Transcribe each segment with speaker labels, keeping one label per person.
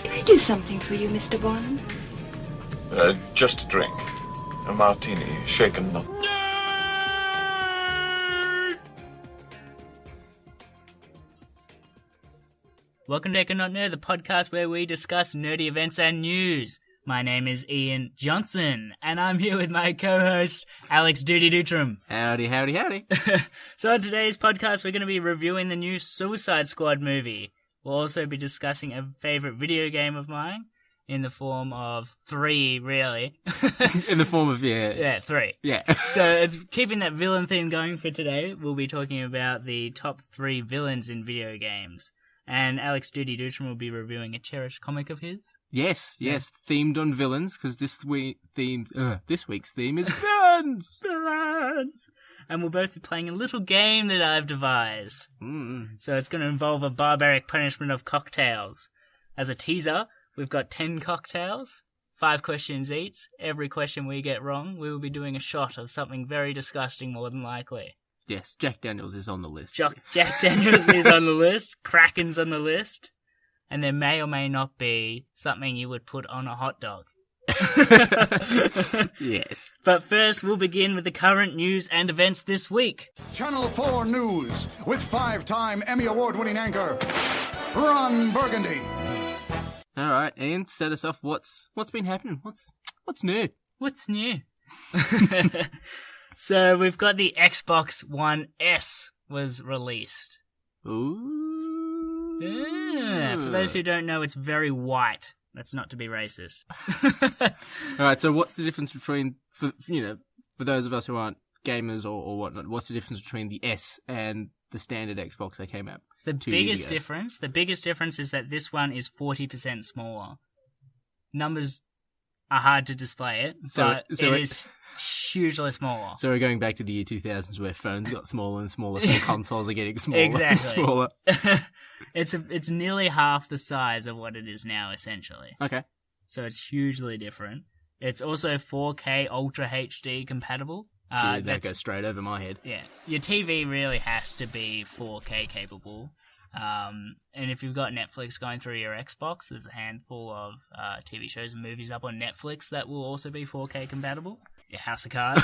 Speaker 1: Can I do something for you, Mr. Bond?
Speaker 2: Just a drink. A martini, shaken not.
Speaker 3: Welcome to Not Nerd, the podcast where we discuss nerdy events and news. My name is Ian Johnson, and I'm here with my co-host, Alex Dudi Dutram.
Speaker 4: Howdy, howdy, howdy.
Speaker 3: So on today's podcast, we're going to be reviewing the new Suicide Squad movie. We'll also be discussing a favourite video game of mine, in the form of 3, really.
Speaker 4: In the form of,
Speaker 3: Yeah, 3.
Speaker 4: Yeah.
Speaker 3: So it's keeping that villain theme going for today, we'll be talking about the top 3 villains in video games. And Alex Dudi Dutram will be reviewing a cherished comic of his.
Speaker 4: Yes, themed on villains, because this week's theme is villains!
Speaker 3: Villains! And we'll both be playing a little game that I've devised. So it's going to involve a barbaric punishment of cocktails. As a teaser, we've got 10 cocktails, 5 questions each. Every question we get wrong, we will be doing a shot of something very disgusting, more than likely.
Speaker 4: Yes, Jack Daniels is on the list.
Speaker 3: Jack Daniels is on the list, Kraken's on the list, and there may or may not be something you would put on a hot dog.
Speaker 4: Yes.
Speaker 3: But first, we'll begin with the current news and events this week.
Speaker 5: Channel 4 News with 5-time Emmy Award-winning anchor, Ron Burgundy.
Speaker 4: All right, Ian, set us off. What's been happening? What's new?
Speaker 3: What's new? So we've got the Xbox One S was released.
Speaker 4: Ooh.
Speaker 3: Yeah, for those who don't know, it's very white. That's not to be racist.
Speaker 4: All right, so what's the difference between, for those of us who aren't gamers or whatnot, what's the difference between the S and the standard Xbox that came out?
Speaker 3: The biggest difference is that this one is 40% smaller. Numbers are hard to display it, but it is hugely smaller.
Speaker 4: So we're going back to the year 2000s where phones got smaller and smaller, so consoles are getting smaller
Speaker 3: and
Speaker 4: smaller.
Speaker 3: It's nearly half the size of what it is now, essentially.
Speaker 4: Okay.
Speaker 3: So it's hugely different. It's also 4K Ultra HD compatible.
Speaker 4: That goes straight over my head.
Speaker 3: Yeah. Your TV really has to be 4K capable. And if you've got Netflix going through your Xbox, there's a handful of TV shows and movies up on Netflix that will also be 4K compatible. Your House of Cards.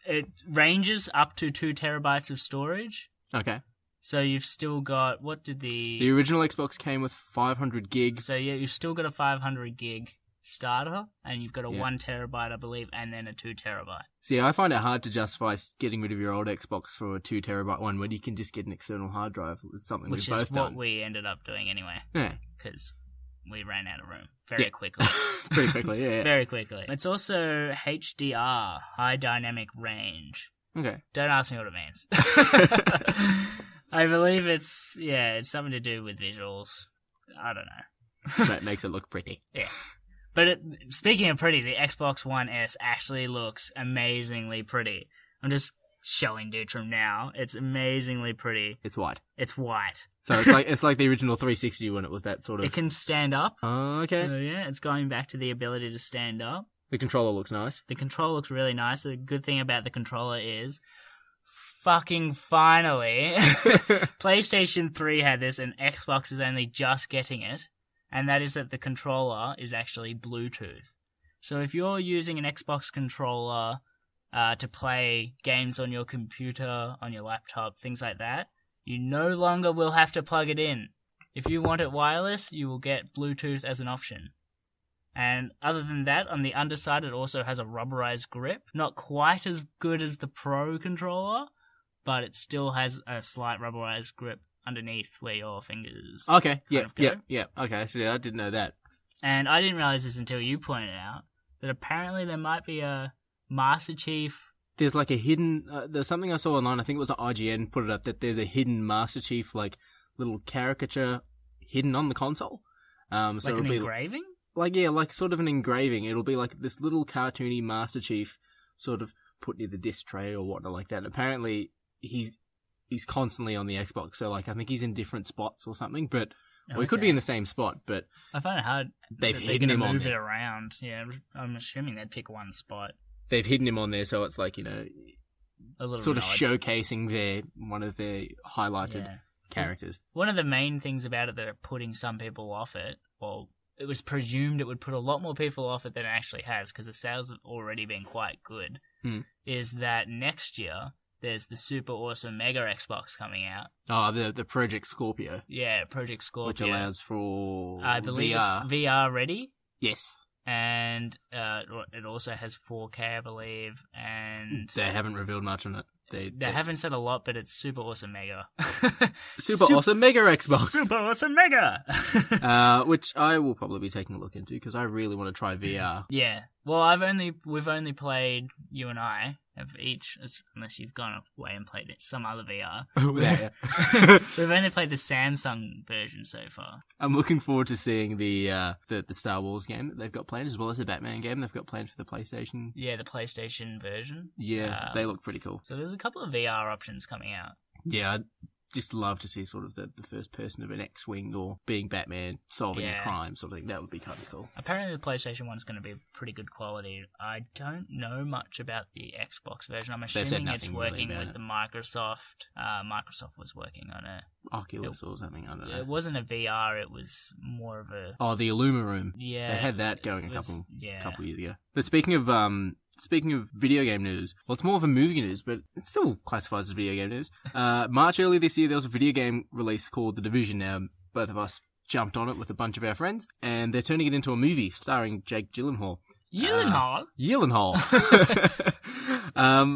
Speaker 3: It ranges up to 2 terabytes of storage.
Speaker 4: Okay.
Speaker 3: So you've still got, the
Speaker 4: original Xbox came with 500 gigs.
Speaker 3: So yeah, you've still got a 500 gig starter, and you've got a 1 terabyte, I believe, and then a 2 terabyte.
Speaker 4: See, I find it hard to justify getting rid of your old Xbox for a 2 terabyte one when you can just get an external hard drive. It's something we've both done.
Speaker 3: Which is what we ended up doing anyway.
Speaker 4: Yeah.
Speaker 3: Because we ran out of room very quickly.
Speaker 4: Pretty quickly, yeah.
Speaker 3: Very quickly. It's also HDR, high dynamic range.
Speaker 4: Okay.
Speaker 3: Don't ask me what it means. I believe it's something to do with visuals. I don't know.
Speaker 4: That makes it look pretty.
Speaker 3: Yeah. But speaking of pretty, the Xbox One S actually looks amazingly pretty. I'm just showing Dutram now. It's amazingly pretty.
Speaker 4: It's white.
Speaker 3: It's white.
Speaker 4: So it's like the original 360 when it was that sort of...
Speaker 3: It can stand up.
Speaker 4: Oh, okay.
Speaker 3: So yeah, it's going back to the ability to stand up.
Speaker 4: The controller looks nice.
Speaker 3: The controller looks really nice. The good thing about the controller is... Fucking finally, PlayStation 3 had this and Xbox is only just getting it, and that is that the controller is actually Bluetooth. So if you're using an Xbox controller to play games on your computer, on your laptop, things like that, you no longer will have to plug it in. If you want it wireless, you will get Bluetooth as an option. And other than that, on the underside, it also has a rubberized grip. Not quite as good as the Pro controller, but it still has a slight rubberized grip underneath where your fingers
Speaker 4: Okay,
Speaker 3: yeah.
Speaker 4: Okay, so I didn't know that.
Speaker 3: And I didn't realize this until you pointed out, that apparently there might be a Master Chief...
Speaker 4: There's like a hidden... there's something I saw online, I think it was IGN put it up, that there's a hidden Master Chief, like, little caricature hidden on the console. So
Speaker 3: like an engraving?
Speaker 4: Like sort of an engraving. It'll be like this little cartoony Master Chief sort of put near the disc tray or whatnot like that. And apparently... He's constantly on the Xbox, so like I think he's in different spots or something. But he could be in the same spot. But
Speaker 3: I find it hard.
Speaker 4: They've hidden him on there.
Speaker 3: Move it around. Yeah, I'm assuming they'd pick one spot.
Speaker 4: They've hidden him on there, so it's like
Speaker 3: a little
Speaker 4: sort
Speaker 3: nod.
Speaker 4: of showcasing one of their highlighted characters.
Speaker 3: One of the main things about it that are putting some people off it, well, it was presumed it would put a lot more people off it than it actually has, because the sales have already been quite good, is that next year there's the super awesome Mega Xbox coming out.
Speaker 4: Oh, the Project Scorpio.
Speaker 3: Yeah, Project Scorpio.
Speaker 4: Which allows for
Speaker 3: I believe
Speaker 4: VR.
Speaker 3: it's VR ready.
Speaker 4: Yes.
Speaker 3: And it also has 4K, I believe, and...
Speaker 4: They haven't revealed much on it. They
Speaker 3: haven't said a lot, but it's super awesome Mega.
Speaker 4: Super awesome Mega Xbox.
Speaker 3: Super awesome Mega!
Speaker 4: Which I will probably be taking a look into, because I really want to try VR.
Speaker 3: Yeah. Well, we've only played, you and I have each, unless you've gone away and played it, some other VR. We've only played the Samsung version so far.
Speaker 4: I'm looking forward to seeing the Star Wars game that they've got planned, as well as the Batman game they've got planned for the PlayStation.
Speaker 3: Yeah, the PlayStation version.
Speaker 4: Yeah, they look pretty cool.
Speaker 3: So there's a couple of VR options coming out.
Speaker 4: Yeah, I'd just love to see sort of the first person of an X-Wing or being Batman solving a crime sort of thing. That would be kind of cool.
Speaker 3: Apparently the PlayStation one's going to be pretty good quality. I don't know much about the Xbox version. I'm assuming it's working really with the Microsoft. Microsoft was working on it.
Speaker 4: Oculus or something, I don't know.
Speaker 3: It wasn't a VR, it was more of a...
Speaker 4: Oh, the Illuma Room.
Speaker 3: Yeah.
Speaker 4: They had that going a couple years ago. But speaking of video game news, well, it's more of a movie news, but it still classifies as video game news. March early this year, there was a video game release called The Division. Now, both of us jumped on it with a bunch of our friends, and they're turning it into a movie starring Jake Gyllenhaal. Gyllenhaal.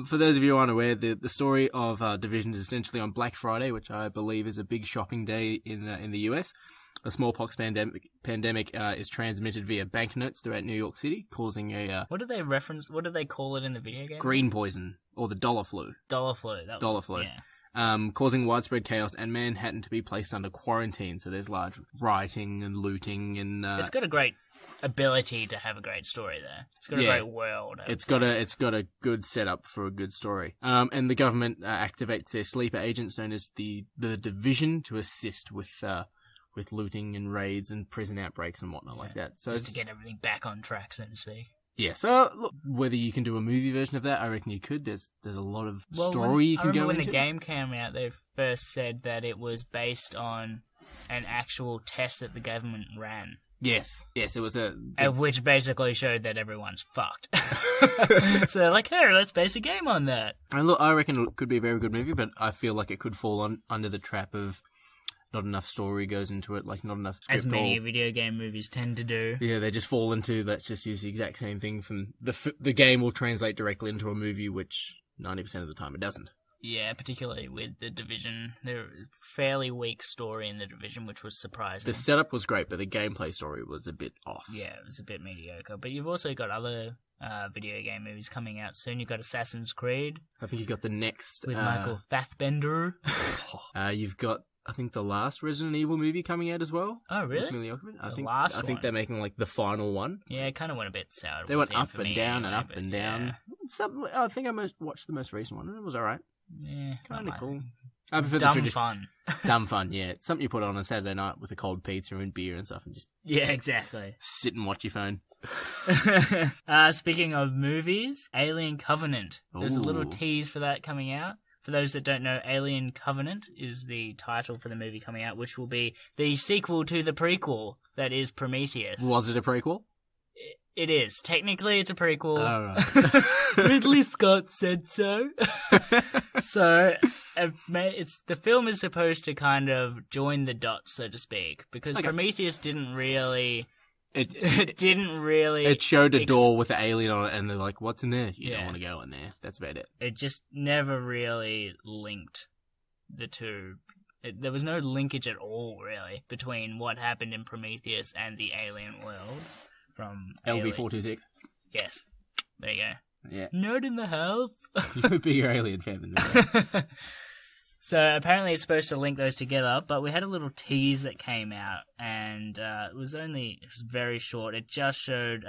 Speaker 4: For those of you who aren't aware, the story of Division is essentially on Black Friday, which I believe is a big shopping day in the US. A smallpox pandemic is transmitted via banknotes throughout New York City, causing a...
Speaker 3: What do they call it in the video game?
Speaker 4: Green poison, or the dollar flu.
Speaker 3: Dollar flu.
Speaker 4: Yeah. Causing widespread chaos and Manhattan to be placed under quarantine. So there's large rioting and looting and...
Speaker 3: It's got a great ability to have a great story there. It's got a great world.
Speaker 4: It's got a good setup for a good story. And the government activates their sleeper agents known as the Division to assist with looting and raids and prison outbreaks and whatnot like that. So
Speaker 3: just to get everything back on track, so to speak.
Speaker 4: Yeah, so look, whether you can do a movie version of that, I reckon you could. There's a lot of story you can go into.
Speaker 3: When the game came out, they first said that it was based on an actual test that the government ran.
Speaker 4: Yes, it was
Speaker 3: which basically showed that everyone's fucked. So they're like, hey, let's base a game on that.
Speaker 4: And look, I reckon it could be a very good movie, but I feel like it could fall under the trap of not enough story goes into it, like not enough script.
Speaker 3: As many video game movies tend to do.
Speaker 4: Yeah, they just fall into, let's just use the exact same thing from the game will translate directly into a movie, which 90% of the time it doesn't.
Speaker 3: Yeah, particularly with The Division. There's a fairly weak story in The Division, which was surprising.
Speaker 4: The setup was great, but the gameplay story was a bit off.
Speaker 3: Yeah, it was a bit mediocre. But you've also got other video game movies coming out soon. You've got Assassin's Creed.
Speaker 4: I think you've got the next...
Speaker 3: With Michael Fassbender.
Speaker 4: You've got... I think the last Resident Evil movie coming out as well.
Speaker 3: Oh, really?
Speaker 4: I think they're making like the final one.
Speaker 3: Yeah, it kind of went a bit sour.
Speaker 4: They went up and down and up and down. I think I watched the most recent one and it was alright.
Speaker 3: Yeah,
Speaker 4: kind of cool. I prefer
Speaker 3: dumb fun.
Speaker 4: Dumb fun, yeah. It's something you put on Saturday night with a cold pizza and beer and stuff and just...
Speaker 3: Yeah, exactly.
Speaker 4: Sit and watch your phone.
Speaker 3: Speaking of movies, Alien Covenant. There's a little tease for that coming out. For those that don't know, Alien Covenant is the title for the movie coming out, which will be the sequel to the prequel that is Prometheus.
Speaker 4: Was it a prequel?
Speaker 3: It is. Technically, it's a prequel.
Speaker 4: All right.
Speaker 3: Ridley Scott said so. So, the film is supposed to kind of join the dots, so to speak, because Prometheus didn't really... It didn't really...
Speaker 4: It showed a door with an alien on it, and they're like, what's in there? You don't want to go in there. That's about it.
Speaker 3: It just never really linked the two. There was no linkage at all, really, between what happened in Prometheus and the alien world from
Speaker 4: LV-426.
Speaker 3: Yes. There you go.
Speaker 4: Yeah.
Speaker 3: Nerd in the house.
Speaker 4: You're a bigger alien fan than me.
Speaker 3: So apparently it's supposed to link those together, but we had a little tease that came out, and it was very short. It just showed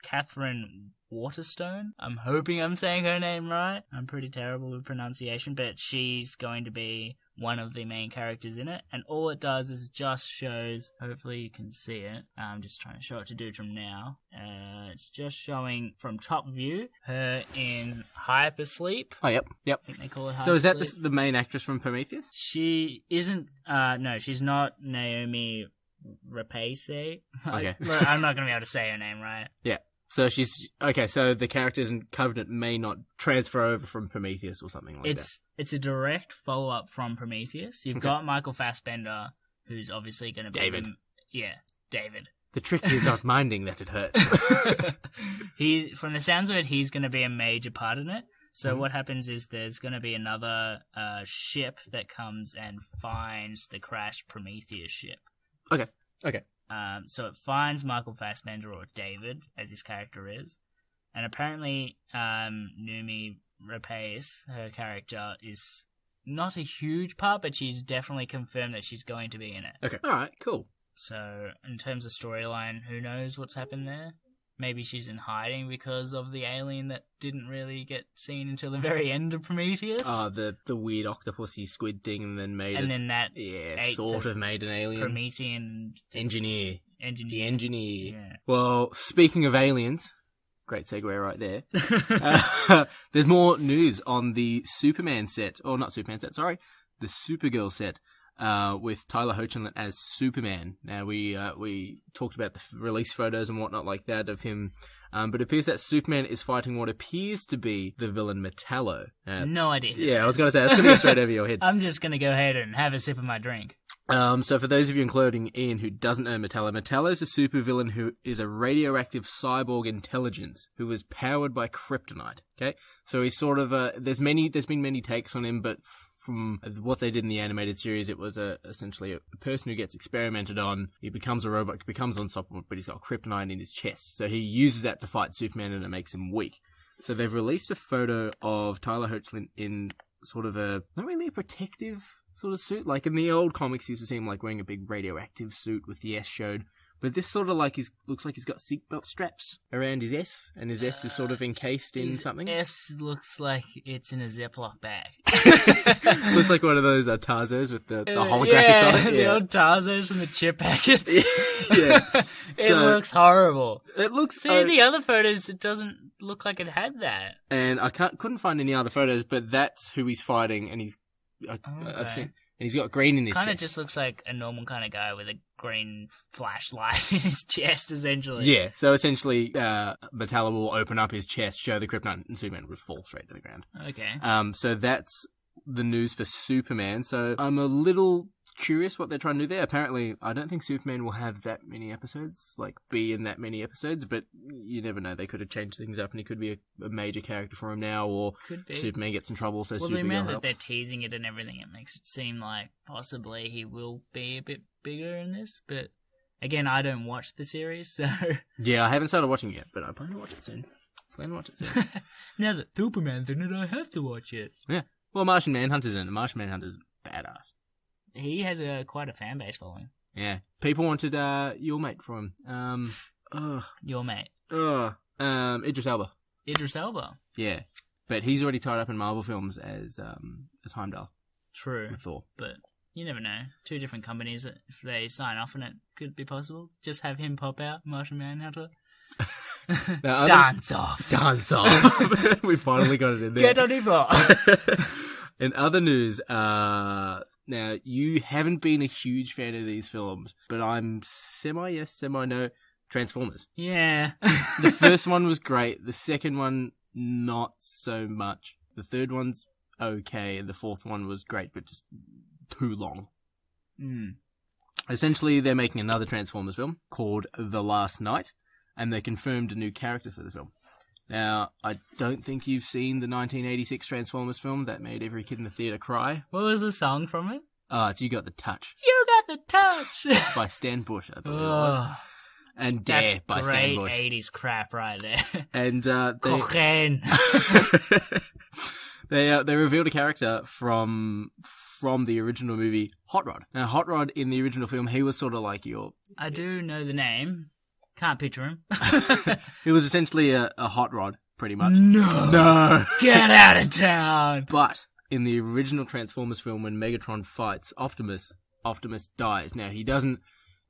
Speaker 3: Catherine Waterstone. I'm hoping I'm saying her name right. I'm pretty terrible with pronunciation, but she's going to be one of the main characters in it, and all it does is just shows, hopefully you can see it, I'm just trying to show it to Dutram now, it's just showing from top view her in hypersleep.
Speaker 4: Oh, yep.
Speaker 3: I think they call it hypersleep.
Speaker 4: So is that the main actress from Prometheus?
Speaker 3: She isn't, no, she's not Naomi Rapace.
Speaker 4: Okay.
Speaker 3: I'm not going to be able to say her name right.
Speaker 4: Yeah. So she's... Okay, so the characters in Covenant may not transfer over from Prometheus or something like that.
Speaker 3: It's a direct follow-up from Prometheus. You've got Michael Fassbender, who's obviously going to be...
Speaker 4: David.
Speaker 3: David.
Speaker 4: The trick is not minding that it hurts.
Speaker 3: From the sounds of it, he's going to be a major part in it. So what happens is there's going to be another ship that comes and finds the crashed Prometheus ship.
Speaker 4: Okay.
Speaker 3: So it finds Michael Fassbender, or David, as his character is. And apparently, Numi Rapace, her character, is not a huge part, but she's definitely confirmed that she's going to be in it.
Speaker 4: Okay. Alright, cool.
Speaker 3: So, in terms of storyline, who knows what's happened there? Maybe she's in hiding because of the alien that didn't really get seen until the very end of Prometheus.
Speaker 4: Oh, the weird octopusy squid thing, and then made
Speaker 3: then that
Speaker 4: sort of made an alien.
Speaker 3: Promethean
Speaker 4: engineer. The engineer.
Speaker 3: Yeah.
Speaker 4: Well, speaking of aliens, great segue right there. There's more news on the Superman set, or not Superman set, sorry, the Supergirl set. With Tyler Hoechlin as Superman. Now, we talked about the release photos and whatnot like that of him, but it appears that Superman is fighting what appears to be the villain Metallo.
Speaker 3: No idea.
Speaker 4: Yeah, I was going to say, that's going to go straight over your head.
Speaker 3: I'm just going to go ahead and have a sip of my drink.
Speaker 4: So for those of you, including Ian, who doesn't know Metallo is a supervillain who is a radioactive cyborg intelligence who is powered by kryptonite. Okay, so he's sort of there's been many takes on him, but from what they did in the animated series, it was essentially a person who gets experimented on. He becomes a robot, becomes unstoppable, but he's got kryptonite in his chest. So he uses that to fight Superman, and it makes him weak. So they've released a photo of Tyler Hoechlin in sort of not really a protective sort of suit. Like in the old comics, you used to see him like wearing a big radioactive suit with the S showed. But this sort of like looks like he's got seatbelt straps around his S, and his S is sort of encased in something.
Speaker 3: S looks like it's in a Ziploc bag.
Speaker 4: Looks like one of those Tarzos with the holographics on it.
Speaker 3: The old Tarzos from the chip packets.
Speaker 4: Yeah.
Speaker 3: It looks horrible.
Speaker 4: It looks...
Speaker 3: See, the other photos, it doesn't look like it had that.
Speaker 4: And I couldn't find any other photos, but that's who he's fighting, and I've seen... And he's got green in his chest.
Speaker 3: Kind of just looks like a normal kind of guy with a green flashlight in his chest, essentially.
Speaker 4: Yeah, so essentially, Metallo will open up his chest, show the kryptonite, and Superman will fall straight to the ground.
Speaker 3: Okay.
Speaker 4: So that's the news for Superman. So I'm a little curious what they're trying to do there. Apparently, I don't think Superman will have that many episodes, like be in that many episodes, but you never know. They could have changed things up and he could be a major character for him now, or Superman gets in trouble, so Superman
Speaker 3: the amount
Speaker 4: helps.
Speaker 3: that they're teasing it and everything, it makes it seem like possibly he will be a bit bigger in this, but again, I don't watch the series, so...
Speaker 4: Yeah, I haven't started watching it yet, but I plan to watch it soon.
Speaker 3: Now that Superman's in it, I have to watch it.
Speaker 4: Yeah. Well, Martian Manhunter's in it. Martian Manhunter's badass.
Speaker 3: He has quite a fan base following.
Speaker 4: Yeah. People wanted your mate from
Speaker 3: Your mate.
Speaker 4: Idris Elba.
Speaker 3: Idris Elba.
Speaker 4: Yeah. But he's already tied up in Marvel films as Heimdall.
Speaker 3: True.
Speaker 4: With Thor.
Speaker 3: But you never know. Two different companies, if they sign off on it, could be possible. Just have him pop out, Martian Manhunter. Dance off.
Speaker 4: We finally got it in there.
Speaker 3: Get on it.
Speaker 4: In other news, now, you haven't been a huge fan of these films, but I'm semi-yes, semi-no. Transformers.
Speaker 3: Yeah.
Speaker 4: The first one was great. The second one, not so much. The third one's okay, and the fourth one was great, but just too long. Essentially, they're making another Transformers film called The Last Knight, and they confirmed a new character for the film. Now, I don't think you've seen the 1986 Transformers film that made every kid in the theatre cry.
Speaker 3: What was the song from it?
Speaker 4: It's You Got the Touch.
Speaker 3: You Got the Touch!
Speaker 4: By Stan Bush, I believe it was. And Dare by Stan Bush.
Speaker 3: That's great 80s crap right there.
Speaker 4: And
Speaker 3: Cocaine.
Speaker 4: They revealed a character from the original movie, Hot Rod. Now, Hot Rod in the original film, he was sort of like your...
Speaker 3: I do know the name. Can't picture him.
Speaker 4: It was essentially a hot rod, pretty much.
Speaker 3: No. Get out of town.
Speaker 4: But in the original Transformers film, when Megatron fights Optimus dies. Now, he doesn't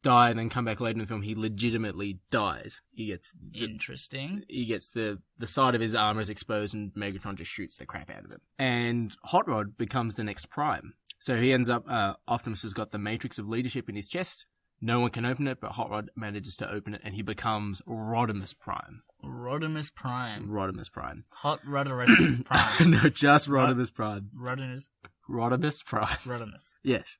Speaker 4: die and then come back later in the film. He legitimately dies. He gets
Speaker 3: Interesting.
Speaker 4: He gets the side of his armor is exposed, and Megatron just shoots the crap out of him. And Hot Rod becomes the next Prime. So he ends up. Optimus has got the Matrix of Leadership in his chest. No one can open it, but Hot Rod manages to open it, and he becomes Rodimus Prime.
Speaker 3: Rodimus Prime.
Speaker 4: Rodimus Prime.
Speaker 3: Hot Rodimus Prime.
Speaker 4: No, just Rodimus Prime.
Speaker 3: Rodimus.
Speaker 4: Rodimus Prime.
Speaker 3: Rodimus.
Speaker 4: Yes.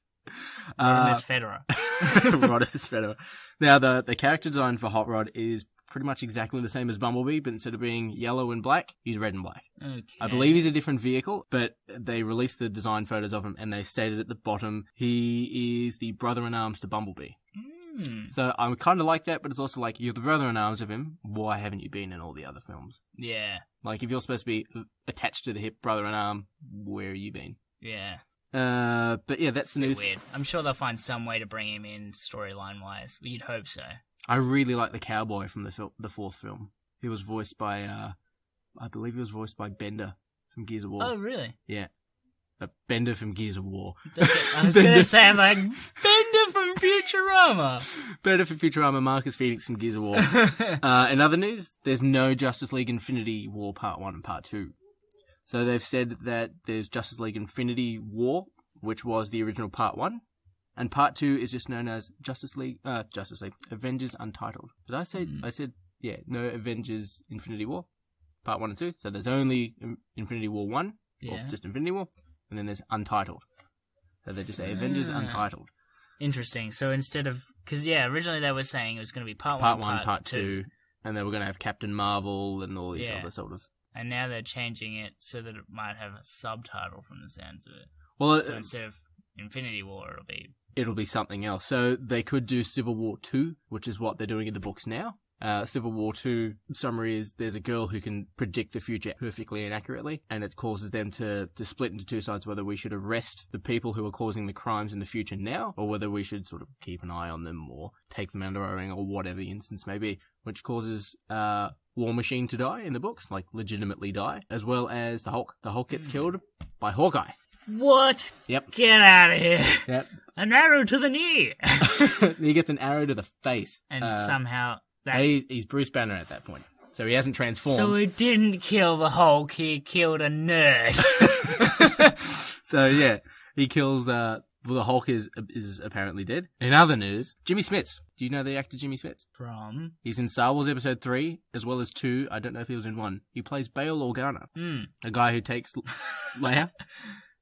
Speaker 3: Rodimus Federer.
Speaker 4: Rodimus Federer. Now, the character design for Hot Rod is pretty much exactly the same as Bumblebee, but instead of being yellow and black, he's red and black.
Speaker 3: Okay.
Speaker 4: I believe he's a different vehicle, but they released the design photos of him, and they stated at the bottom, he is the brother-in-arms to Bumblebee. So I kind of like that, but it's also like, you're the brother-in-arms of him, why haven't you been in all the other films?
Speaker 3: Yeah.
Speaker 4: Like, if you're supposed to be attached to the hip brother-in-arm, where have you been?
Speaker 3: Yeah.
Speaker 4: But yeah, that's the news.
Speaker 3: Weird. I'm sure they'll find some way to bring him in storyline-wise. You'd hope so.
Speaker 4: I really like the cowboy from the fourth film. He was voiced by, I believe he was voiced by Bender from Gears of War.
Speaker 3: Oh, really?
Speaker 4: Yeah. Bender from Gears of War.
Speaker 3: I was going to say, I'm like, Bender from Futurama.
Speaker 4: Bender from Futurama, Marcus Phoenix from Gears of War. In other news, there's no Justice League Infinity War Part 1 and Part 2. So they've said that there's Justice League Infinity War, which was the original Part 1, and Part 2 is just known as Justice League, Avengers Untitled. Did I say, I said, yeah, no Avengers Infinity War, Part 1 and 2, so there's only Infinity War 1, or just Infinity War, and then there's Untitled. So they just say Avengers Untitled.
Speaker 3: Interesting. So instead of, because originally they were saying it was going to be Part 1,
Speaker 4: Part 2, and they were going to have Captain Marvel and all these other sort of...
Speaker 3: And now they're changing it so that it might have a subtitle from the sounds of it.
Speaker 4: Well,
Speaker 3: so instead of Infinity War,
Speaker 4: it'll be something else. So they could do Civil War 2, which is what they're doing in the books now. Civil War 2 summary is there's a girl who can predict the future perfectly and accurately, and it causes them to split into two sides, whether we should arrest the people who are causing the crimes in the future now, or whether we should sort of keep an eye on them or take them under our wing, or whatever the instance may be, which causes War Machine to die in the books, like legitimately die, as well as the Hulk. The Hulk gets killed by Hawkeye.
Speaker 3: What?
Speaker 4: Yep.
Speaker 3: Get out of here.
Speaker 4: Yep.
Speaker 3: An arrow to the knee.
Speaker 4: He gets an arrow to the face.
Speaker 3: And somehow...
Speaker 4: He's Bruce Banner at that point. So he hasn't transformed.
Speaker 3: So he didn't kill the Hulk, he killed a nerd.
Speaker 4: So yeah, he kills... the Hulk is apparently dead. In other news, Jimmy Smits. Do you know the actor Jimmy Smits?
Speaker 3: From?
Speaker 4: He's in Star Wars Episode 3, as well as 2. I don't know if he was in 1. He plays Bail Organa, a guy who takes Leia.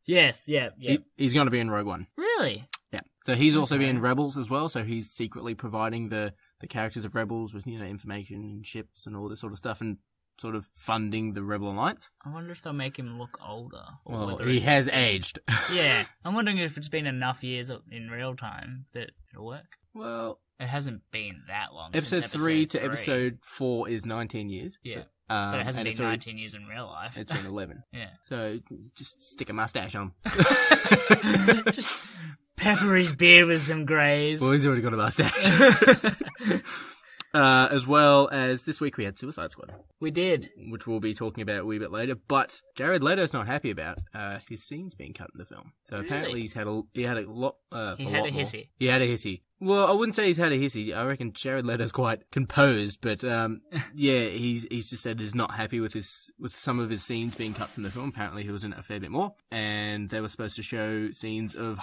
Speaker 3: Yes, yeah.
Speaker 4: He's going to be in Rogue One.
Speaker 3: Really?
Speaker 4: Yeah. So he's also been in Rebels as well, so he's secretly providing the characters of Rebels with, information and ships and all this sort of stuff, and sort of funding the Rebel Alliance.
Speaker 3: I wonder if they'll make him look older.
Speaker 4: Well, he has aged.
Speaker 3: Yeah. I'm wondering if it's been enough years in real time that it'll work.
Speaker 4: Well...
Speaker 3: It hasn't been that long
Speaker 4: Episode 3 to Episode 4 is 19 years.
Speaker 3: Yeah.
Speaker 4: So,
Speaker 3: but it hasn't been 19 years in real life.
Speaker 4: It's been 11.
Speaker 3: Yeah.
Speaker 4: So just stick a mustache on.
Speaker 3: Just pepper his beard with some greys.
Speaker 4: Well, he's already got a mustache. As well as this week we had Suicide Squad.
Speaker 3: We did.
Speaker 4: Which we'll be talking about a wee bit later. But Jared Leto's not happy about his scenes being cut in the film. So apparently he had a lot
Speaker 3: He had a hissy.
Speaker 4: He had a hissy. Well, I wouldn't say he's had a hissy. I reckon Jared Leto's quite composed, but yeah, he's just said he's not happy with some of his scenes being cut from the film. Apparently he was in it a fair bit more, and they were supposed to show scenes of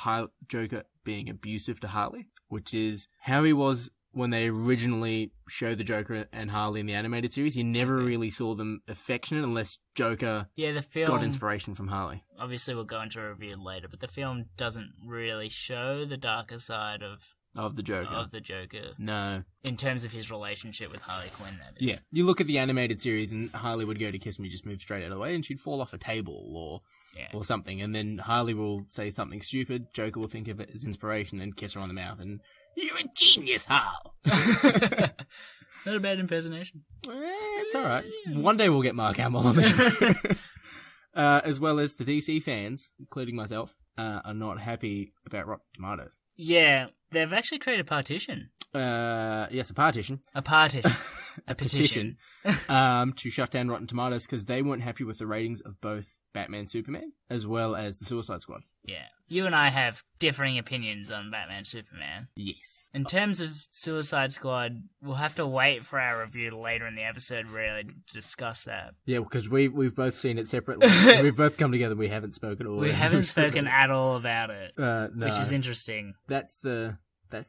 Speaker 4: Joker being abusive to Harley, which is how he was when they originally showed the Joker and Harley in the animated series. You never really saw them affectionate unless Joker
Speaker 3: the film
Speaker 4: got inspiration from Harley.
Speaker 3: Obviously we'll go into a review later, but the film doesn't really show the darker side of
Speaker 4: the Joker. No.
Speaker 3: In terms of his relationship with Harley Quinn, that is.
Speaker 4: Yeah. You look at the animated series and Harley would go to kiss him, he'd just move straight out of the way and she'd fall off a table or something. And then Harley will say something stupid, Joker will think of it as inspiration and kiss her on the mouth and, "You're a genius, Hal."
Speaker 3: Not a bad impersonation.
Speaker 4: It's alright. One day we'll get Mark Hamill on the show. As well as the DC fans, including myself, are not happy about Rotten Tomatoes.
Speaker 3: Yeah, they've actually created a partition.
Speaker 4: Yes, a partition.
Speaker 3: A partition.
Speaker 4: A petition. To shut down Rotten Tomatoes because they weren't happy with the ratings of both Batman Superman as well as the Suicide Squad.
Speaker 3: Yeah. You and I have differing opinions on Batman Superman.
Speaker 4: Yes.
Speaker 3: In terms of Suicide Squad, we'll have to wait for our review later in the episode really to discuss that.
Speaker 4: Yeah, because we've both seen it separately. We've both come together. We haven't spoken all.
Speaker 3: We haven't spoken at all about it,
Speaker 4: no.
Speaker 3: which is interesting.
Speaker 4: That's the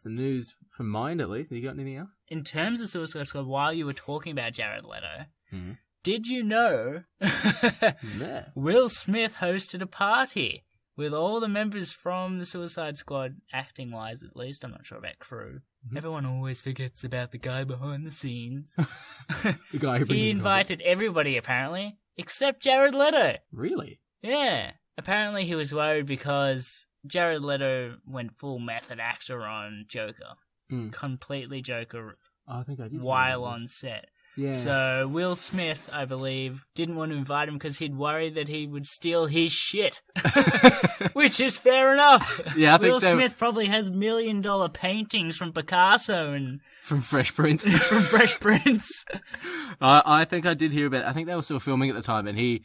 Speaker 4: news from mine, at least. Have you got anything else?
Speaker 3: In terms of Suicide Squad, while you were talking about Jared Leto,
Speaker 4: Mm-hmm.
Speaker 3: did you know
Speaker 4: Yeah.
Speaker 3: Will Smith hosted a party with all the members from the Suicide Squad, acting-wise at least? I'm not sure about crew.
Speaker 4: Mm-hmm.
Speaker 3: Everyone always forgets about the guy behind the scenes.
Speaker 4: The guy who brings
Speaker 3: He
Speaker 4: in
Speaker 3: invited everybody, apparently, except Jared Leto.
Speaker 4: Really?
Speaker 3: Yeah. Apparently he was worried because Jared Leto went full method actor on Joker.
Speaker 4: Mm.
Speaker 3: Completely Joker
Speaker 4: I think I did.
Speaker 3: while on set.
Speaker 4: Yeah.
Speaker 3: So Will Smith, I believe, didn't want to invite him because he'd worried that he would steal his shit. Which is fair enough.
Speaker 4: Yeah, I think
Speaker 3: Will Smith probably has $1 million paintings from Picasso and
Speaker 4: from Fresh Prince.
Speaker 3: from Fresh Prince.
Speaker 4: I think I did hear about. I think they were still filming at the time, and he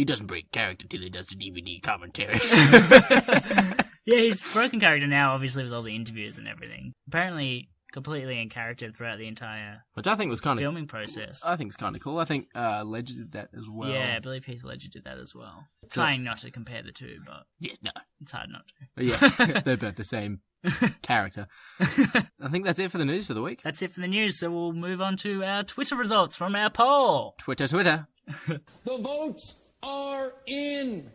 Speaker 4: doesn't break character till he does the DVD commentary.
Speaker 3: Yeah, he's broken character now, obviously, with all the interviews and everything. Apparently, completely in character throughout the entire
Speaker 4: Which I think was kind of
Speaker 3: filming process.
Speaker 4: I think it's kind of cool. I think Ledger did that as well.
Speaker 3: Yeah, I believe Heath Ledger did that as well.
Speaker 4: So-
Speaker 3: Trying not to compare the two, but
Speaker 4: Yes, no.
Speaker 3: it's hard not to.
Speaker 4: But yeah, they're both the same character. I think that's it for the news for the week.
Speaker 3: That's it for the news, so we'll move on to our Twitter results from our poll.
Speaker 4: Twitter.
Speaker 6: The votes are in.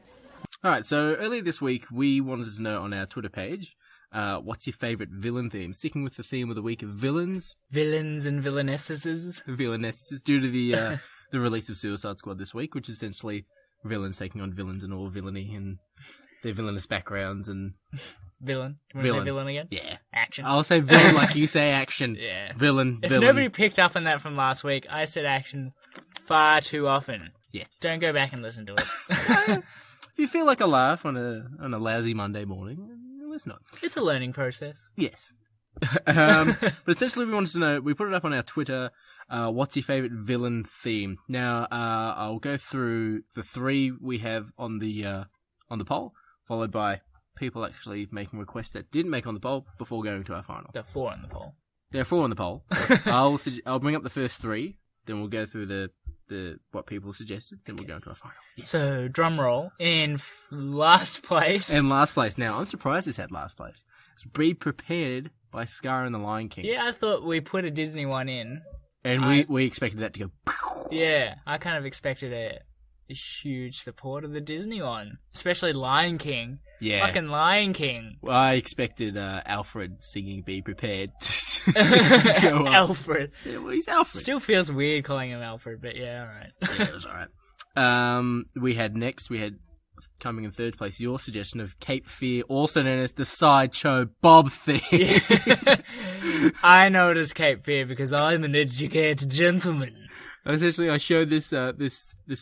Speaker 4: All right, so earlier this week, we wanted to know on our Twitter page, what's your favourite villain theme? Sticking with the theme of the week of villains.
Speaker 3: Villains and villainesses.
Speaker 4: Villainesses, due to the release of Suicide Squad this week, which is essentially villains taking on villains and all villainy and their villainous backgrounds and...
Speaker 3: Villain. You want to say villain again?
Speaker 4: Yeah.
Speaker 3: Action.
Speaker 4: I'll say villain like you say action.
Speaker 3: Yeah.
Speaker 4: Villain.
Speaker 3: If nobody picked up on that from last week, I said action far too often.
Speaker 4: Yeah.
Speaker 3: Don't go back and listen to it.
Speaker 4: If you feel like a laugh on a lousy Monday morning, let's not.
Speaker 3: It's a learning process.
Speaker 4: Yes. But essentially we wanted to know, we put it up on our Twitter, what's your favourite villain theme? Now, I'll go through the three we have on the poll, followed by people actually making requests that didn't make on the poll before going to our final.
Speaker 3: There are 4 on the poll.
Speaker 4: There are 4 on the poll. I'll bring up the first 3, then we'll go through the what people suggested, then we'll go into our final. Yes.
Speaker 3: So, drum roll. In last place.
Speaker 4: And last place. Now, I'm surprised this had last place. It's Be Prepared by Scar and the Lion King.
Speaker 3: Yeah, I thought we put a Disney one in.
Speaker 4: And we expected that to go...
Speaker 3: Yeah, I kind of expected a huge support of the Disney one. Especially Lion King.
Speaker 4: Yeah.
Speaker 3: Fucking Lion King.
Speaker 4: Well, I expected Alfred singing Be Prepared to go up.
Speaker 3: Alfred.
Speaker 4: Yeah, well, he's Alfred.
Speaker 3: Still feels weird calling him Alfred, but yeah, alright.
Speaker 4: Yeah, it was alright. We had coming in third place, your suggestion of Cape Fear, also known as the Sideshow Bob theme.
Speaker 3: Yeah. I know it as Cape Fear because I'm an educated gentleman.
Speaker 4: Essentially, I showed this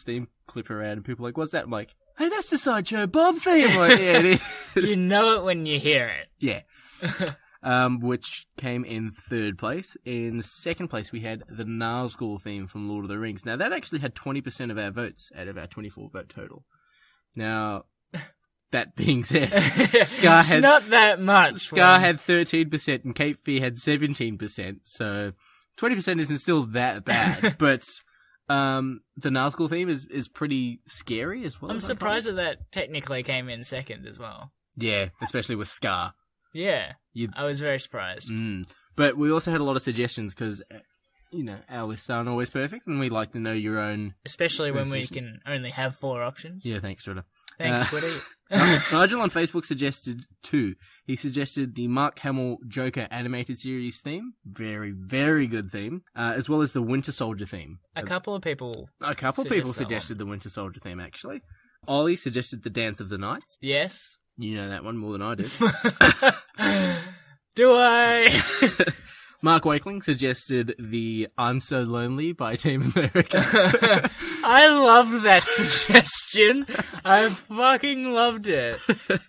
Speaker 4: theme clip around, and people were like, "What's that?" I'm like, "Hey, that's the Sideshow Bob theme." I'm like, yeah, it is.
Speaker 3: You know it when you hear it.
Speaker 4: Yeah. Which came in third place. In second place, we had the Nazgul theme from Lord of the Rings. Now, that actually had 20% of our votes out of our 24 vote total. Now, that being said, Scar had
Speaker 3: not that much.
Speaker 4: Scar had 13% and Cape Fear had 17%. So 20% isn't still that bad, but the Nazgul theme is pretty scary as well.
Speaker 3: I'm surprised that technically came in second as well.
Speaker 4: Yeah, especially with Scar.
Speaker 3: Yeah, I was very surprised.
Speaker 4: But we also had a lot of suggestions because, our lists aren't always perfect, and we like to know your own.
Speaker 3: Especially when we can only have 4 options.
Speaker 4: Yeah, thanks, Twitter.
Speaker 3: Thanks, Twitter.
Speaker 4: Nigel on Facebook suggested 2. He suggested the Mark Hamill Joker animated series theme. Very, very good theme. As well as the Winter Soldier theme.
Speaker 3: A couple of people
Speaker 4: suggested the Winter Soldier theme, actually. Ollie suggested the Dance of the Nights.
Speaker 3: Yes.
Speaker 4: You know that one more than I do.
Speaker 3: Do I?
Speaker 4: Mark Wakeling suggested the I'm So Lonely by Team America.
Speaker 3: I loved that suggestion. I fucking loved it.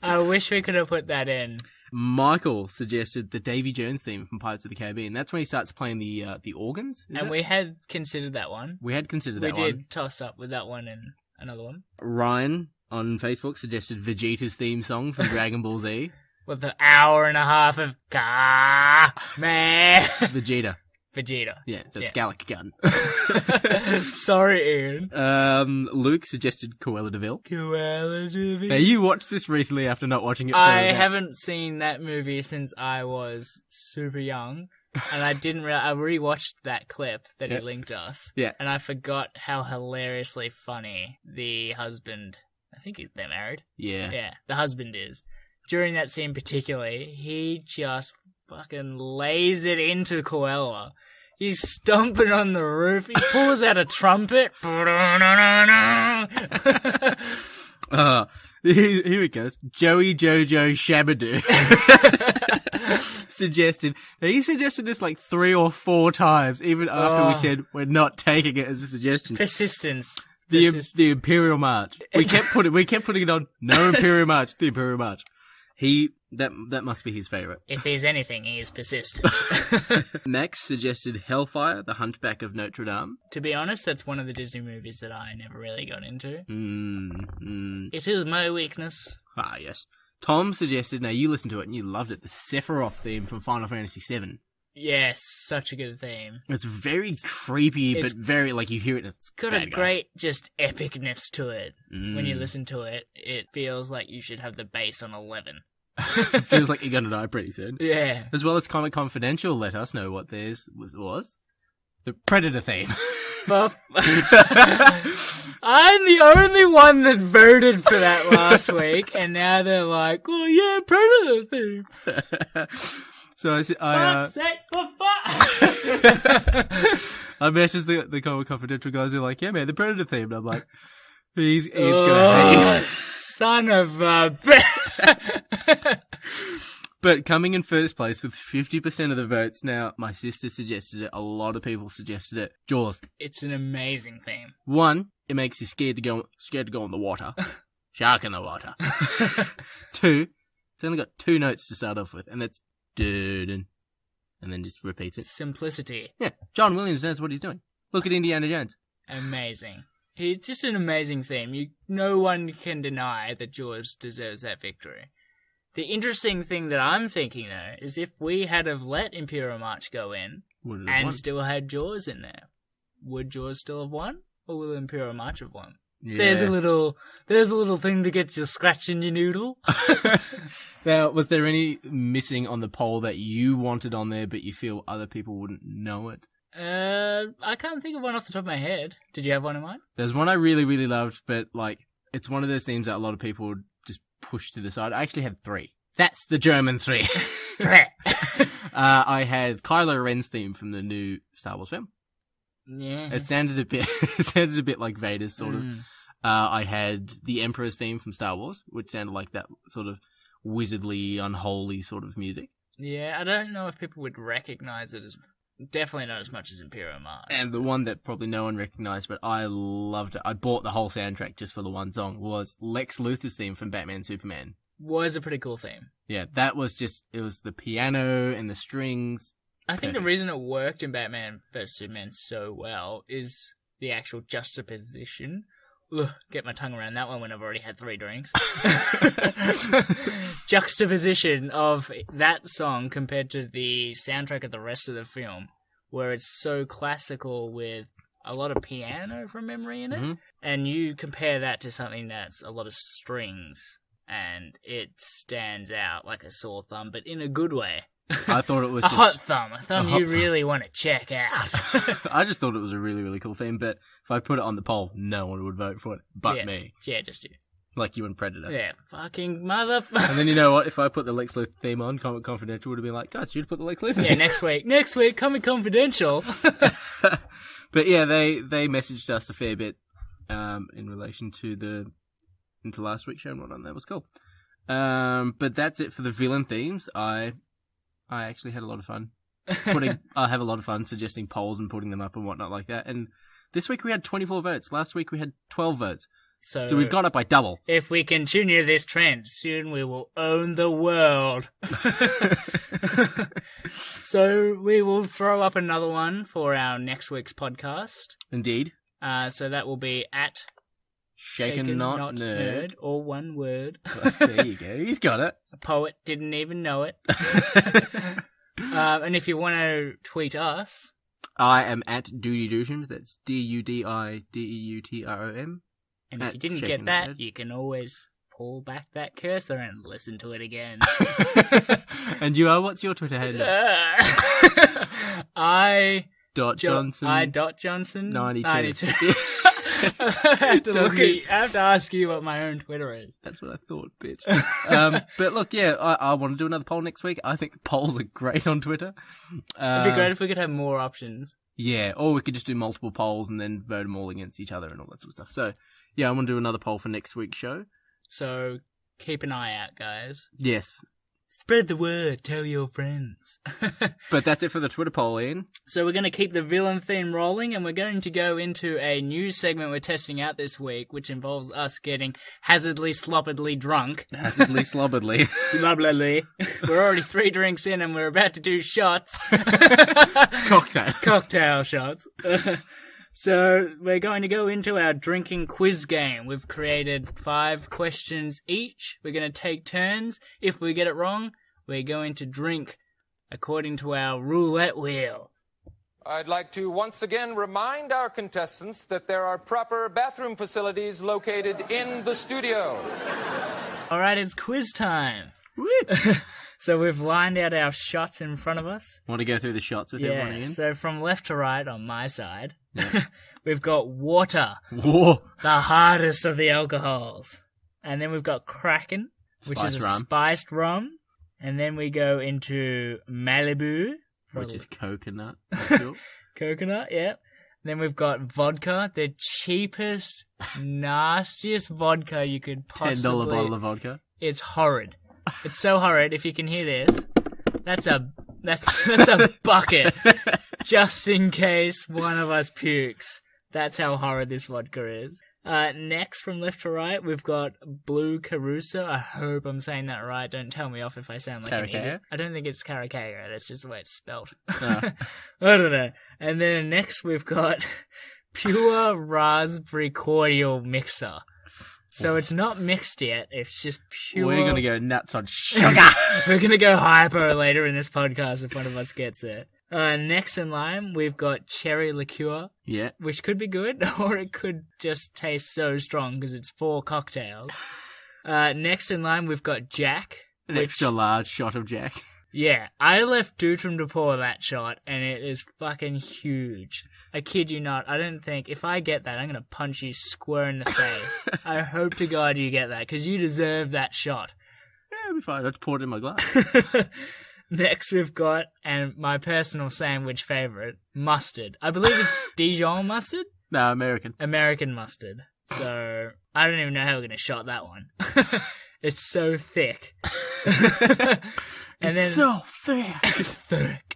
Speaker 3: I wish we could have put that in.
Speaker 4: Michael suggested the Davy Jones theme from Pirates of the Caribbean. That's when he starts playing the organs.
Speaker 3: We had considered that one.
Speaker 4: We had considered that
Speaker 3: one.
Speaker 4: We
Speaker 3: did toss up with that one and another one.
Speaker 4: Ryan on Facebook suggested Vegeta's theme song from Dragon Ball Z.
Speaker 3: With the hour and a half of man.
Speaker 4: Vegeta. Yeah, that's Gallic Gun.
Speaker 3: Sorry, Ian.
Speaker 4: Luke suggested Cruella de Vil.
Speaker 3: Now,
Speaker 4: you watched this recently after not watching it.
Speaker 3: I haven't seen that movie since I was super young. And I didn't I rewatched that clip that he linked us.
Speaker 4: Yeah.
Speaker 3: And I forgot how hilariously funny the husband, I think they're married.
Speaker 4: Yeah.
Speaker 3: Yeah, the husband is. During that scene particularly, he just fucking lays it into Cruella. He's stomping on the roof. He pulls out a trumpet.
Speaker 4: Here it goes. Joey Jojo Shabadoo suggested. He suggested this like 3 or 4 times, even after we said we're not taking it as a suggestion.
Speaker 3: Persistence.
Speaker 4: The Imperial March. We kept putting it on. No Imperial March. The Imperial March. That must be his favourite.
Speaker 3: If he's anything, he is persistent.
Speaker 4: Max suggested Hellfire, The Hunchback of Notre Dame.
Speaker 3: To be honest, that's one of the Disney movies that I never really got into.
Speaker 4: It
Speaker 3: is my weakness.
Speaker 4: Ah, yes. Tom suggested, now you listened to it and you loved it, the Sephiroth theme from Final Fantasy VII.
Speaker 3: Yes, such a good theme.
Speaker 4: It's very creepy, but very, like, you hear it, it's
Speaker 3: got a great, just, epicness to it. When you listen to it, it feels like you should have the bass on 11.
Speaker 4: It feels like you're gonna die pretty soon.
Speaker 3: Yeah.
Speaker 4: As well as Comic Confidential let us know what theirs was. The Predator theme.
Speaker 3: I'm the only one that voted for that last week, and now they're like, oh yeah, Predator theme.
Speaker 4: So I messaged the Comic Confidential guys. They're like, "Yeah, man, the Predator theme." And I'm like, "Ian's gonna hate you."
Speaker 3: Son of a bitch.
Speaker 4: But coming in first place with 50% of the votes. Now, my sister suggested it. A lot of people suggested it. Jaws.
Speaker 3: It's an amazing theme.
Speaker 4: 1, it makes you scared to go in the water. Shark in the water. 2, it's only got 2 notes to start off with, and it's and then just repeats it.
Speaker 3: Simplicity.
Speaker 4: Yeah, John Williams knows what he's doing. Look at Indiana Jones.
Speaker 3: Amazing. It's just an amazing theme. No one can deny that Jaws deserves that victory. The interesting thing that I'm thinking, though, is if we had have let Imperial March go in and still had Jaws in there, would Jaws still have won, or will Imperial March have won? Yeah. There's a little thing to get you scratching your noodle.
Speaker 4: Now, was there any missing on the poll that you wanted on there, but you feel other people wouldn't know it?
Speaker 3: I can't think of one off the top of my head. Did you have one in mind?
Speaker 4: There's one I really, really loved, but like it's one of those themes that a lot of people would just push to the side. I actually had 3. That's the German 3. I had Kylo Ren's theme from the new Star Wars film.
Speaker 3: Yeah.
Speaker 4: It sounded a bit like Vader's sort of. I had the Emperor's theme from Star Wars, which sounded like that sort of wizardly, unholy sort of music.
Speaker 3: Yeah, I don't know if people would recognize it as definitely not as much as Imperial March.
Speaker 4: And the one that probably no one recognized, but I loved it. I bought the whole soundtrack just for the one song. Was Lex Luthor's theme from Batman Superman.
Speaker 3: Was a pretty cool theme.
Speaker 4: Yeah, that was it was the piano and the strings.
Speaker 3: I think the reason it worked in Batman vs Superman so well is the actual juxtaposition. Ugh, get my tongue around that one when I've already had 3 drinks. Juxtaposition of that song compared to the soundtrack of the rest of the film, where it's so classical with a lot of piano from memory in it, and you compare that to something that's a lot of strings, and it stands out like a sore thumb, but in a good way.
Speaker 4: I thought it was
Speaker 3: a hot thumb you really want to check out.
Speaker 4: I just thought it was a really, really cool theme, but if I put it on the poll, no one would vote for it but me.
Speaker 3: Yeah, just you.
Speaker 4: Like you and Predator.
Speaker 3: Yeah, fucking mother.
Speaker 4: And then you know what? If I put the Lex Luthor theme on, Comic Confidential would have been like, guys, you'd put the Lex Luthor theme.
Speaker 3: Yeah, next week, Comic Confidential.
Speaker 4: But yeah, they messaged us a fair bit in relation to into last week's show and whatnot. That was cool. But that's it for the villain themes. I actually had a lot of fun I have a lot of fun suggesting polls and putting them up and whatnot like that. And this week we had 24 votes. Last week we had 12 votes. So we've gone up by double.
Speaker 3: If we continue this trend, soon we will own the world. So we will throw up another one for our next week's podcast.
Speaker 4: Indeed.
Speaker 3: So that will be at
Speaker 4: Shaken Not Nerd.
Speaker 3: All one word.
Speaker 4: There you go. He's got it.
Speaker 3: A poet didn't even know it. And if you want to tweet us...
Speaker 4: I am at Dudi. That's DUDIDEUTROM.
Speaker 3: And if you didn't get that, you can always pull back that cursor and listen to it again.
Speaker 4: And you are? What's your Twitter handle?
Speaker 3: I.Johnson
Speaker 4: 92.
Speaker 3: I have to ask you what my own Twitter is.
Speaker 4: That's what I thought, bitch. But look, yeah, I want to do another poll next week. I think polls are great on Twitter.
Speaker 3: It'd be great if we could have more options.
Speaker 4: Yeah, or we could just do multiple polls and then vote them all against each other and all that sort of stuff. So, yeah, I want to do another poll for next week's show.
Speaker 3: So, keep an eye out, guys.
Speaker 4: Yes.
Speaker 3: Spread the word, tell your friends.
Speaker 4: But that's it for the Twitter poll, Ian.
Speaker 3: So we're going to keep the villain theme rolling, and we're going to go into a new segment we're testing out this week, which involves us getting hazardly, sloppily drunk.
Speaker 4: Hazardly, slobbily.
Speaker 3: Slobbily. We're already 3 drinks in, and we're about to do shots. Cocktail shots. So we're going to go into our drinking quiz game. We've created 5 questions each. We're going to take turns. If we get it wrong, we're going to drink according to our roulette wheel.
Speaker 7: I'd like to once again remind our contestants that there are proper bathroom facilities located in the studio.
Speaker 3: All right, it's quiz time. So we've lined out our shots in front of us.
Speaker 4: Want to go through the shots with everyone, Ian?
Speaker 3: So from left to right on my side, we've got water,
Speaker 4: Whoa.
Speaker 3: the hardest of the alcohols. And then we've got Kraken, which is a spiced rum. And then we go into Malibu,
Speaker 4: which is coconut.
Speaker 3: Coconut, yeah. Then we've got vodka, the cheapest, nastiest vodka you could possibly...
Speaker 4: $10 bottle of vodka.
Speaker 3: It's horrid. It's so horrid. If you can hear this, that's a bucket, just in case one of us pukes. That's how horrid this vodka is. Next, from left to right, we've got Blue Caruso. I hope I'm saying that right. Don't tell me off if I sound like an idiot. I don't think it's Caracaya. That's just the way it's spelled. I don't know. And then next, we've got Pure Raspberry Cordial Mixer. So it's not mixed yet, it's just pure...
Speaker 4: We're going to go nuts on sugar!
Speaker 3: We're going to go hyper later in this podcast if one of us gets it. Next in line, we've got cherry liqueur.
Speaker 4: Yeah.
Speaker 3: Which could be good, or it could just taste so strong because it's 4 cocktails. Next in line, we've got Jack.
Speaker 4: An extra large shot of Jack.
Speaker 3: Yeah, I left Dutram to pour that shot, and it is fucking huge. I kid you not. I don't think, if I get that, I'm going to punch you square in the face. I hope to God you get that, because you deserve that shot.
Speaker 4: Yeah, it'll be fine. I'll just pour it in my glass.
Speaker 3: Next we've got, and my personal sandwich favourite, mustard. I believe it's Dijon mustard?
Speaker 4: No, American.
Speaker 3: American mustard. So, I don't even know how we're going to shot that one. It's so thick. And
Speaker 4: it's so thick.
Speaker 3: Thick.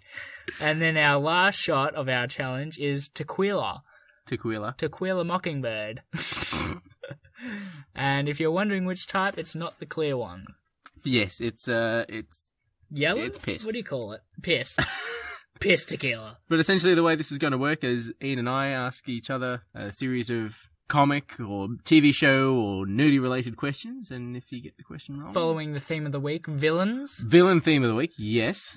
Speaker 3: And then our last shot of our challenge is tequila. Tequila Mockingbird. And if you're wondering which type, it's not the clear one.
Speaker 4: Yes, it's yellow.
Speaker 3: It's piss. What do you call it? Piss. Piss tequila.
Speaker 4: But essentially, the way this is going to work is Ian and I ask each other a series of comic or TV show or nudie-related questions, and if you get the question wrong...
Speaker 3: Following the theme of the week, villains.
Speaker 4: Villain theme of the week, yes.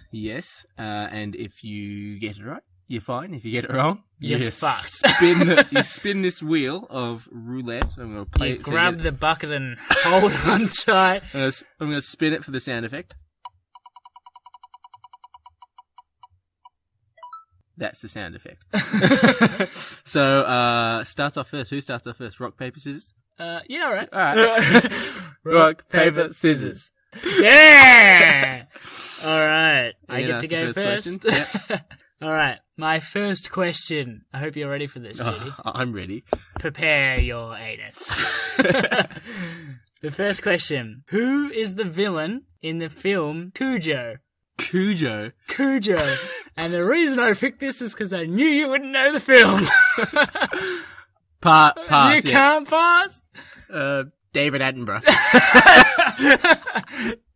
Speaker 4: And if you get it right, you're fine. If you get it wrong,
Speaker 3: you're fucked.
Speaker 4: You spin this wheel of roulette. I'm going to play it.
Speaker 3: Grab the bucket and hold on tight.
Speaker 4: I'm going to spin it for the sound effect. That's the sound effect. So, starts off first. Who starts off first? Rock, paper, scissors?
Speaker 3: Yeah, all right.
Speaker 4: All right. Rock, paper, scissors.
Speaker 3: Yeah! All right. I
Speaker 4: Ian
Speaker 3: get to go first.
Speaker 4: Yep.
Speaker 3: All right. My first question. I hope you're ready for this, Dudi.
Speaker 4: I'm ready.
Speaker 3: Prepare your anus. The first question. Who is the villain in the film Cujo?
Speaker 4: Cujo.
Speaker 3: And the reason I picked this is because I knew you wouldn't know the film.
Speaker 4: Pass.
Speaker 3: You can't pass?
Speaker 4: David Attenborough.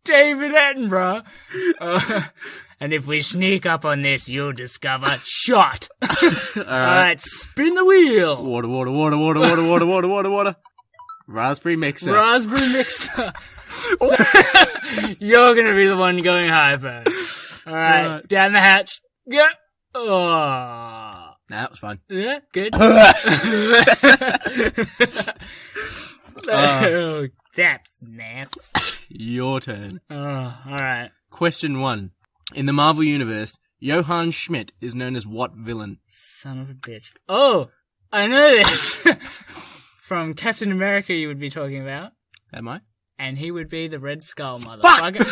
Speaker 3: David Attenborough. And if we sneak up on this, you'll discover shot. Alright, spin the wheel.
Speaker 4: Water. Raspberry mixer.
Speaker 3: Raspberry mixer. So, you're gonna be the one going hyper. Alright, down the hatch. Go. Oh.
Speaker 4: That was fun.
Speaker 3: Yeah, good. Oh, that's nasty.
Speaker 4: Your turn.
Speaker 3: Oh, alright.
Speaker 4: Question 1. In the Marvel Universe, Johann Schmidt is known as what villain?
Speaker 3: Son of a bitch. Oh, I know this. From Captain America you would be talking about.
Speaker 4: Am I?
Speaker 3: And he would be the Red Skull, motherfucker.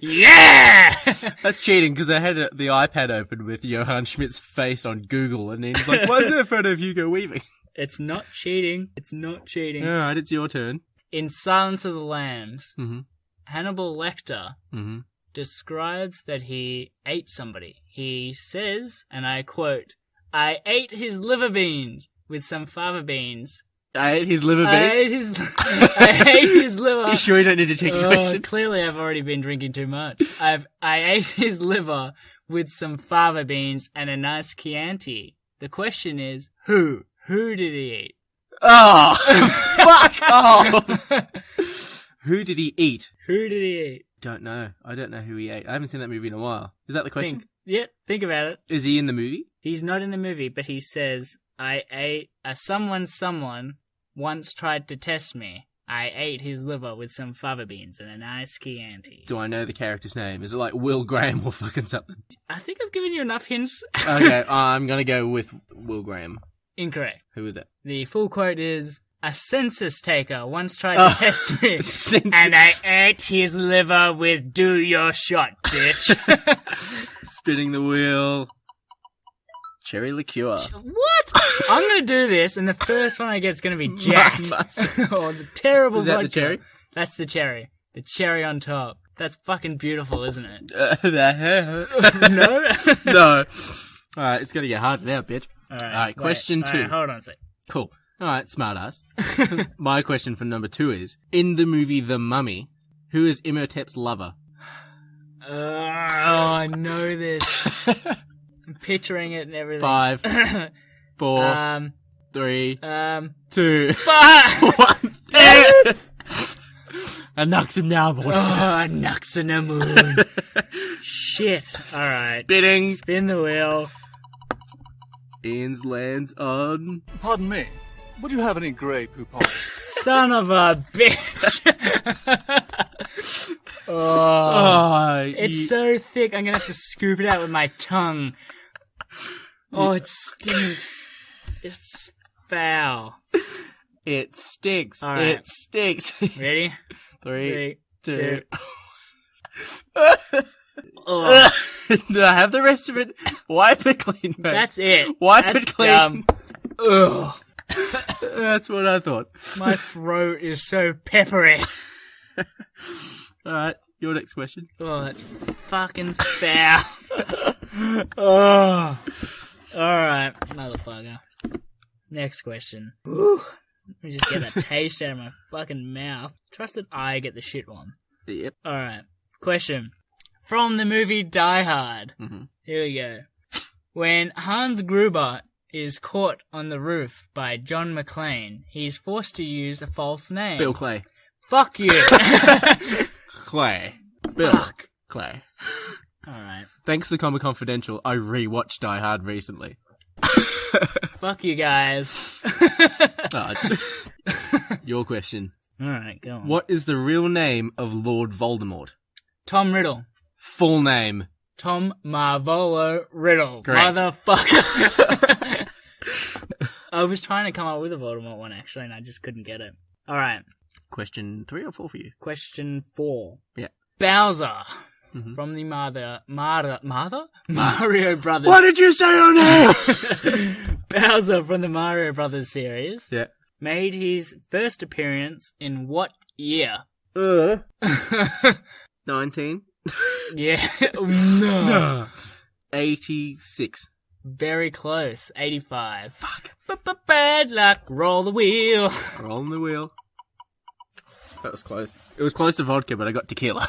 Speaker 3: Yeah!
Speaker 4: That's cheating, because I had the iPad open with Johann Schmidt's face on Google, and he's like, why is there a photo of Hugo Weaving?
Speaker 3: It's not cheating. It's not cheating.
Speaker 4: Alright, it's your turn.
Speaker 3: In Silence of the Lambs,
Speaker 4: Mm-hmm.
Speaker 3: Hannibal Lecter
Speaker 4: Mm-hmm.
Speaker 3: describes that he ate somebody. He says, and I quote, I ate his liver beans with some fava beans.
Speaker 4: I ate his liver
Speaker 3: I
Speaker 4: beans?
Speaker 3: ate his liver.
Speaker 4: You sure you don't need to take a question?
Speaker 3: Clearly I've already been drinking too much. I ate his liver with some fava beans and a nice Chianti. The question is, who? Who did he eat?
Speaker 4: Oh! Fuck off! Who did he eat?
Speaker 3: Who did he eat?
Speaker 4: Don't know. I don't know who he ate. I haven't seen that movie in a while. Is that the question?
Speaker 3: Think about it.
Speaker 4: Is he in the movie?
Speaker 3: He's not in the movie, but he says, I ate someone once tried to test me. I ate his liver with some fava beans and a nice Chianti.
Speaker 4: Do I know the character's name? Is it like Will Graham or fucking something?
Speaker 3: I think I've given you enough hints.
Speaker 4: Okay, I'm gonna go with Will Graham.
Speaker 3: Incorrect.
Speaker 4: Who is it?
Speaker 3: The full quote is, a census taker once tried to test me,
Speaker 4: Census.
Speaker 3: and I ate his liver with do your shot, bitch.
Speaker 4: Spinning the wheel. Cherry liqueur.
Speaker 3: What? I'm going to do this, and the first one I get is going to be Jack. Oh, the terrible
Speaker 4: Is that
Speaker 3: vodka.
Speaker 4: the cherry?
Speaker 3: That's the cherry. The cherry on top. That's fucking beautiful, isn't it? No?
Speaker 4: No. Alright, it's gonna get harder now, bitch. Alright, question 2.
Speaker 3: Alright, hold on a sec.
Speaker 4: Cool. Alright, smartass. My question for number 2 is, in the movie The Mummy, who is Imhotep's lover?
Speaker 3: Oh, I know this. I'm picturing it and everything.
Speaker 4: 5, 4, 3, 2,
Speaker 3: fuck!
Speaker 4: 1. A Nux and now, boys.
Speaker 3: Oh, Nux in the moon. Shit. Alright.
Speaker 4: Spinning.
Speaker 3: Spin the wheel.
Speaker 4: Ian's lands on...
Speaker 5: Pardon me. Would you have any Grey Poupon?
Speaker 3: Son of a bitch. It's so thick, I'm gonna have to scoop it out with my tongue. Oh, it stinks. It's foul.
Speaker 4: It stinks.
Speaker 3: All right.
Speaker 4: It stinks.
Speaker 3: Ready?
Speaker 4: 3, 2.
Speaker 3: Oh,
Speaker 4: No, have the rest of it. Wipe it clean, mate.
Speaker 3: that's it.
Speaker 4: Wipe
Speaker 3: That's
Speaker 4: it clean.
Speaker 3: dumb. Ugh.
Speaker 4: That's what I thought.
Speaker 3: My throat is so peppery.
Speaker 4: Alright, your next question.
Speaker 3: Oh, that's fucking foul. Oh. Alright, motherfucker. Next question. Whew. Let me just get a taste out of my fucking mouth. Trust that I get the shit one.
Speaker 4: Yep.
Speaker 3: Alright. Question. From the movie Die Hard.
Speaker 4: Mm-hmm.
Speaker 3: Here we go. When Hans Gruber is caught on the roof by John McClane, he's forced to use a false name.
Speaker 4: Bill Clay.
Speaker 3: Fuck you.
Speaker 4: Clay. Bill.
Speaker 3: Fuck.
Speaker 4: Clay.
Speaker 3: Alright.
Speaker 4: Thanks to Comic Confidential, I rewatched Die Hard recently.
Speaker 3: Fuck you guys.
Speaker 4: Your question.
Speaker 3: Alright, go on.
Speaker 4: What is the real name of Lord Voldemort?
Speaker 3: Tom Riddle.
Speaker 4: Full name.
Speaker 3: Tom Marvolo Riddle.
Speaker 4: Correct.
Speaker 3: Motherfucker. I was trying to come up with a Voldemort one, actually, and I just couldn't get it. Alright.
Speaker 4: Question 3 or 4 for you?
Speaker 3: Question 4.
Speaker 4: Yeah.
Speaker 3: Bowser.
Speaker 4: Mm-hmm.
Speaker 3: From the Mario Brothers.
Speaker 4: What did you say on air?
Speaker 3: Bowser from the Mario Brothers series.
Speaker 4: Yeah.
Speaker 3: Made his first appearance in what year?
Speaker 4: 19.
Speaker 3: Yeah. No.
Speaker 4: 86.
Speaker 3: Very close. 85. Fuck. Bad luck. Roll the wheel.
Speaker 4: Rolling the wheel. That was close. It was close to vodka, but I got tequila.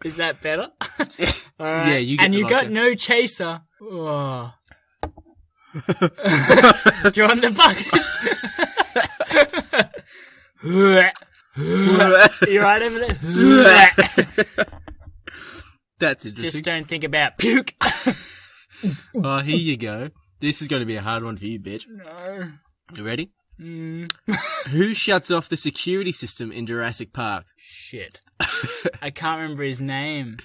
Speaker 3: Is that better?
Speaker 4: Yeah,
Speaker 3: Alright.
Speaker 4: you get
Speaker 3: And
Speaker 4: the
Speaker 3: you
Speaker 4: vodka.
Speaker 3: got no chaser. Oh. Do you want the bucket? You right over there?
Speaker 4: That's interesting.
Speaker 3: Just don't think about puke.
Speaker 4: Oh, here you go. This is going to be a hard one for you, bitch.
Speaker 3: No.
Speaker 4: You ready? Who shuts off the security system in Jurassic Park?
Speaker 3: Shit. I can't remember his name.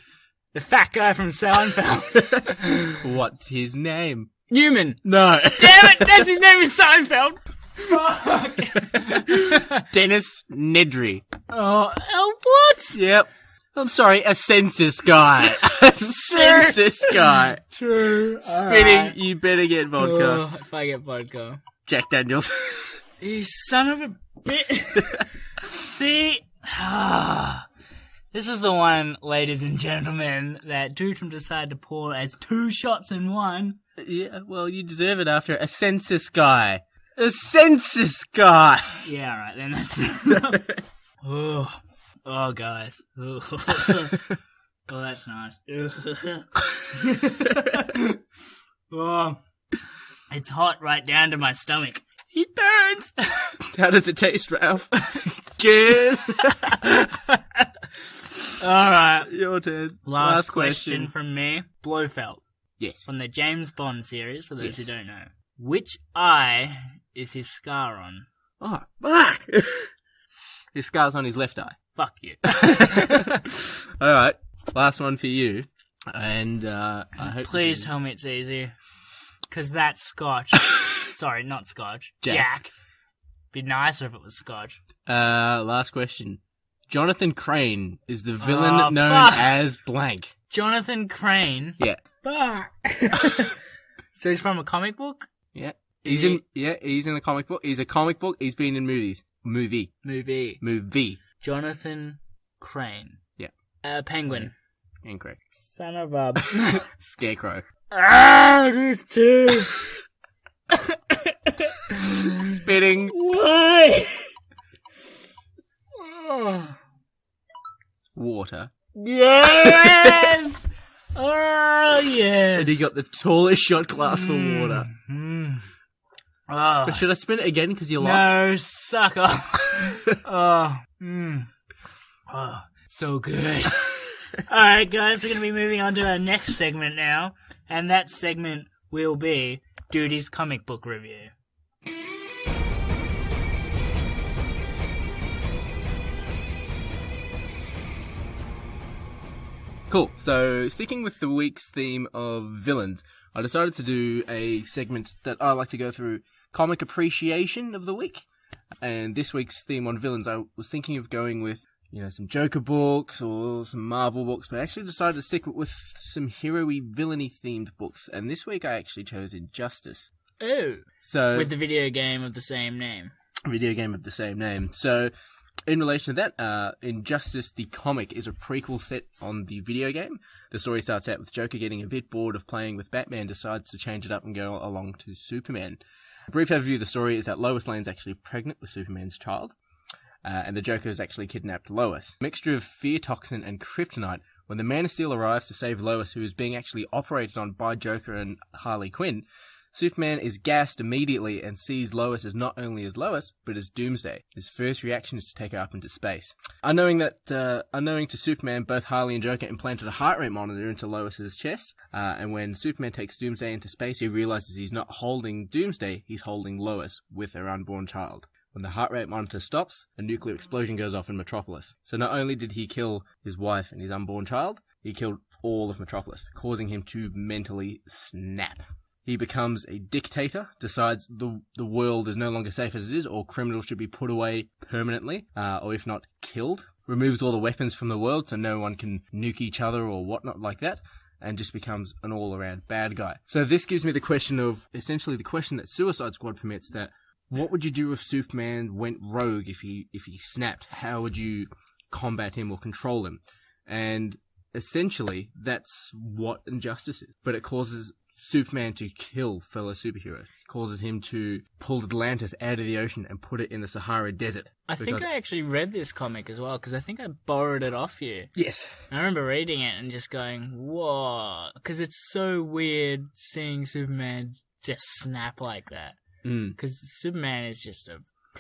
Speaker 3: The fat guy from Seinfeld.
Speaker 4: What's his name?
Speaker 3: Newman.
Speaker 4: No.
Speaker 3: Damn it, that's his name in Seinfeld. Fuck.
Speaker 4: Dennis Nedry.
Speaker 3: Oh, what?
Speaker 4: Yep. I'm sorry, a census guy. A census guy.
Speaker 3: True.
Speaker 4: Spinning,
Speaker 3: Alright.
Speaker 4: you better get vodka.
Speaker 3: Oh, if I get vodka.
Speaker 4: Jack Daniels.
Speaker 3: You son of a bitch. See? This is the one, ladies and gentlemen, that Dootram decided to pour as 2 shots in one.
Speaker 4: Yeah, well, you deserve it after a census guy. A census guy!
Speaker 3: Yeah, alright, then that's Oh, guys. Oh, that's nice. Oh, it's hot right down to my stomach. It burns!
Speaker 4: How does it taste, Ralph? Good!
Speaker 3: Alright.
Speaker 4: Your turn.
Speaker 3: Last question from me. Blofeld.
Speaker 4: Yes.
Speaker 3: From the James Bond series, for those who don't know. Which eye is his scar on?
Speaker 4: Oh, fuck! His scar's on his left eye.
Speaker 3: Fuck you.
Speaker 4: Alright, last one for you. And, I hope...
Speaker 3: Please tell me it's easy. Because that's Scotch. Sorry, not Scotch. Jack. Be nicer if it was Scotch.
Speaker 4: Last question. Jonathan Crane is the villain known as blank.
Speaker 3: Jonathan Crane?
Speaker 4: Yeah.
Speaker 3: Fuck. So he's from a comic book?
Speaker 4: Yeah. He's in the comic book. He's a comic book. He's been in movies. Movie.
Speaker 3: Jonathan Crane.
Speaker 4: Yeah.
Speaker 3: Penguin.
Speaker 4: Incorrect.
Speaker 3: Son of a...
Speaker 4: Scarecrow.
Speaker 3: These two.
Speaker 4: Spitting.
Speaker 3: Why? Oh.
Speaker 4: Water.
Speaker 3: Yes! Oh, yes.
Speaker 4: And he got the tallest shot glass for water.
Speaker 3: Oh.
Speaker 4: But should I spin it again because you lost?
Speaker 3: No, suck off. Oh, so good. Alright, guys, we're going to be moving on to our next segment now. And that segment will be Dudi's comic book review.
Speaker 4: Cool. So, sticking with the week's theme of villains, I decided to do a segment that I like to go through comic appreciation of the week. And this week's theme on villains, I was thinking of going with, some Joker books or some Marvel books, but I actually decided to stick with some hero-y, villainy themed books. And this week I actually chose Injustice.
Speaker 3: Oh.
Speaker 4: So,
Speaker 3: With the video game of the same name.
Speaker 4: So, in relation to that, Injustice the comic is a prequel set on the video game. The story starts out with Joker getting a bit bored of playing with Batman, decides to change it up and go along to Superman. A brief overview of the story is that Lois Lane's actually pregnant with Superman's child, and the Joker has actually kidnapped Lois. A mixture of fear toxin and kryptonite. When the Man of Steel arrives to save Lois, who is being actually operated on by Joker and Harley Quinn, Superman is gassed immediately and sees Lois as not only as Lois, but as Doomsday. His first reaction is to take her up into space. Unknowing to Superman, both Harley and Joker implanted a heart rate monitor into Lois's chest, and when Superman takes Doomsday into space, he realizes he's not holding Doomsday, he's holding Lois with her unborn child. When the heart rate monitor stops, a nuclear explosion goes off in Metropolis. So not only did he kill his wife and his unborn child, he killed all of Metropolis, causing him to mentally snap. He becomes a dictator, decides the world is no longer safe as it is, or criminals should be put away permanently, or if not, killed. Removes all the weapons from the world so no one can nuke each other or whatnot like that, and just becomes an all-around bad guy. So this gives me the question that Suicide Squad permits, that what would you do if Superman went rogue, if he snapped? How would you combat him or control him? And essentially, that's what injustice is. But it causes Superman to kill fellow superheroes. It causes him to pull Atlantis out of the ocean and put it in the Sahara Desert.
Speaker 3: I think I actually read this comic as well, because I think I borrowed it off you.
Speaker 4: Yes.
Speaker 3: I remember reading it and just going, whoa, because it's so weird seeing Superman just snap like that. Because Superman is just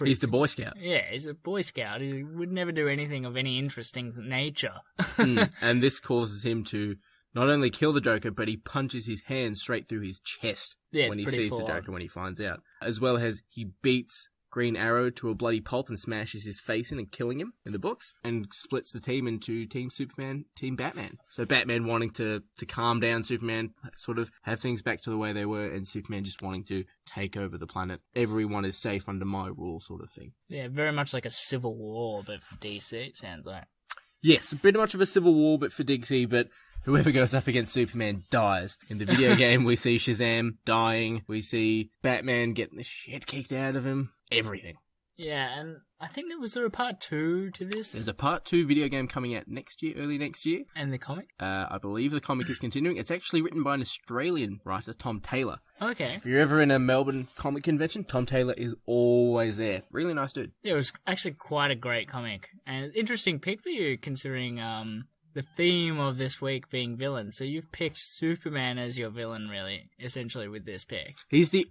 Speaker 4: he's the Boy Scout.
Speaker 3: Yeah, he's a Boy Scout. He would never do anything of any interesting nature.
Speaker 4: And this causes him to not only kill the Joker, but he punches his hand straight through his chest when he sees the Joker, when he finds out. As well as he beats Green Arrow to a bloody pulp and smashes his face in and killing him in the books, and splits the team into Team Superman, Team Batman. So Batman wanting to calm down Superman, sort of have things back to the way they were, and Superman just wanting to take over the planet. Everyone is safe under my rule, sort of thing.
Speaker 3: Yeah, very much like a civil war, but for DC, it sounds like.
Speaker 4: Yes, a bit much of a civil war, but for DC, but whoever goes up against Superman dies. In the video game, we see Shazam dying. We see Batman getting the shit kicked out of him. Everything.
Speaker 3: Yeah, and I think there a part 2 to this.
Speaker 4: There's a part 2 video game coming out next year, early next year.
Speaker 3: And the comic?
Speaker 4: I believe the comic is continuing. It's actually written by an Australian writer, Tom Taylor.
Speaker 3: Okay.
Speaker 4: If you're ever in a Melbourne comic convention, Tom Taylor is always there. Really nice dude.
Speaker 3: Yeah, it was actually quite a great comic. And interesting pick for you, considering the theme of this week being villains. So you've picked Superman as your villain, really, essentially, with this pick.
Speaker 4: He's the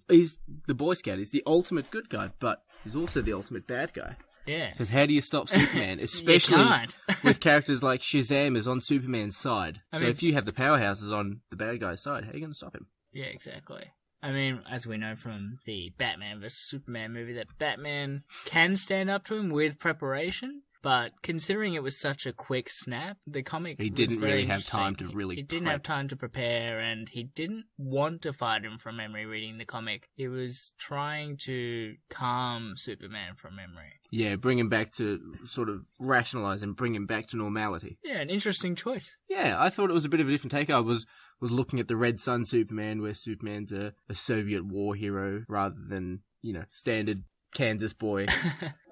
Speaker 4: Boy Scout. He's the ultimate good guy, but he's also the ultimate bad guy.
Speaker 3: Yeah.
Speaker 4: Because how do you stop Superman? Especially with characters like Shazam is on Superman's side. So if you have the powerhouses on the bad guy's side, how are you going to stop him?
Speaker 3: Yeah, exactly. I mean, as we know from the Batman vs. Superman movie, that Batman can stand up to him with preparation. But considering it was such a quick snap, the comic
Speaker 4: he didn't really have time to really
Speaker 3: He didn't have time to prepare, and he didn't want to fight him from memory reading the comic. He was trying to calm Superman from memory.
Speaker 4: Yeah, bring him back to sort of rationalize and bring him back to normality.
Speaker 3: Yeah, an interesting choice.
Speaker 4: Yeah, I thought it was a bit of a different take. I was looking at the Red Sun Superman, where Superman's a Soviet war hero rather than, standard Kansas boy.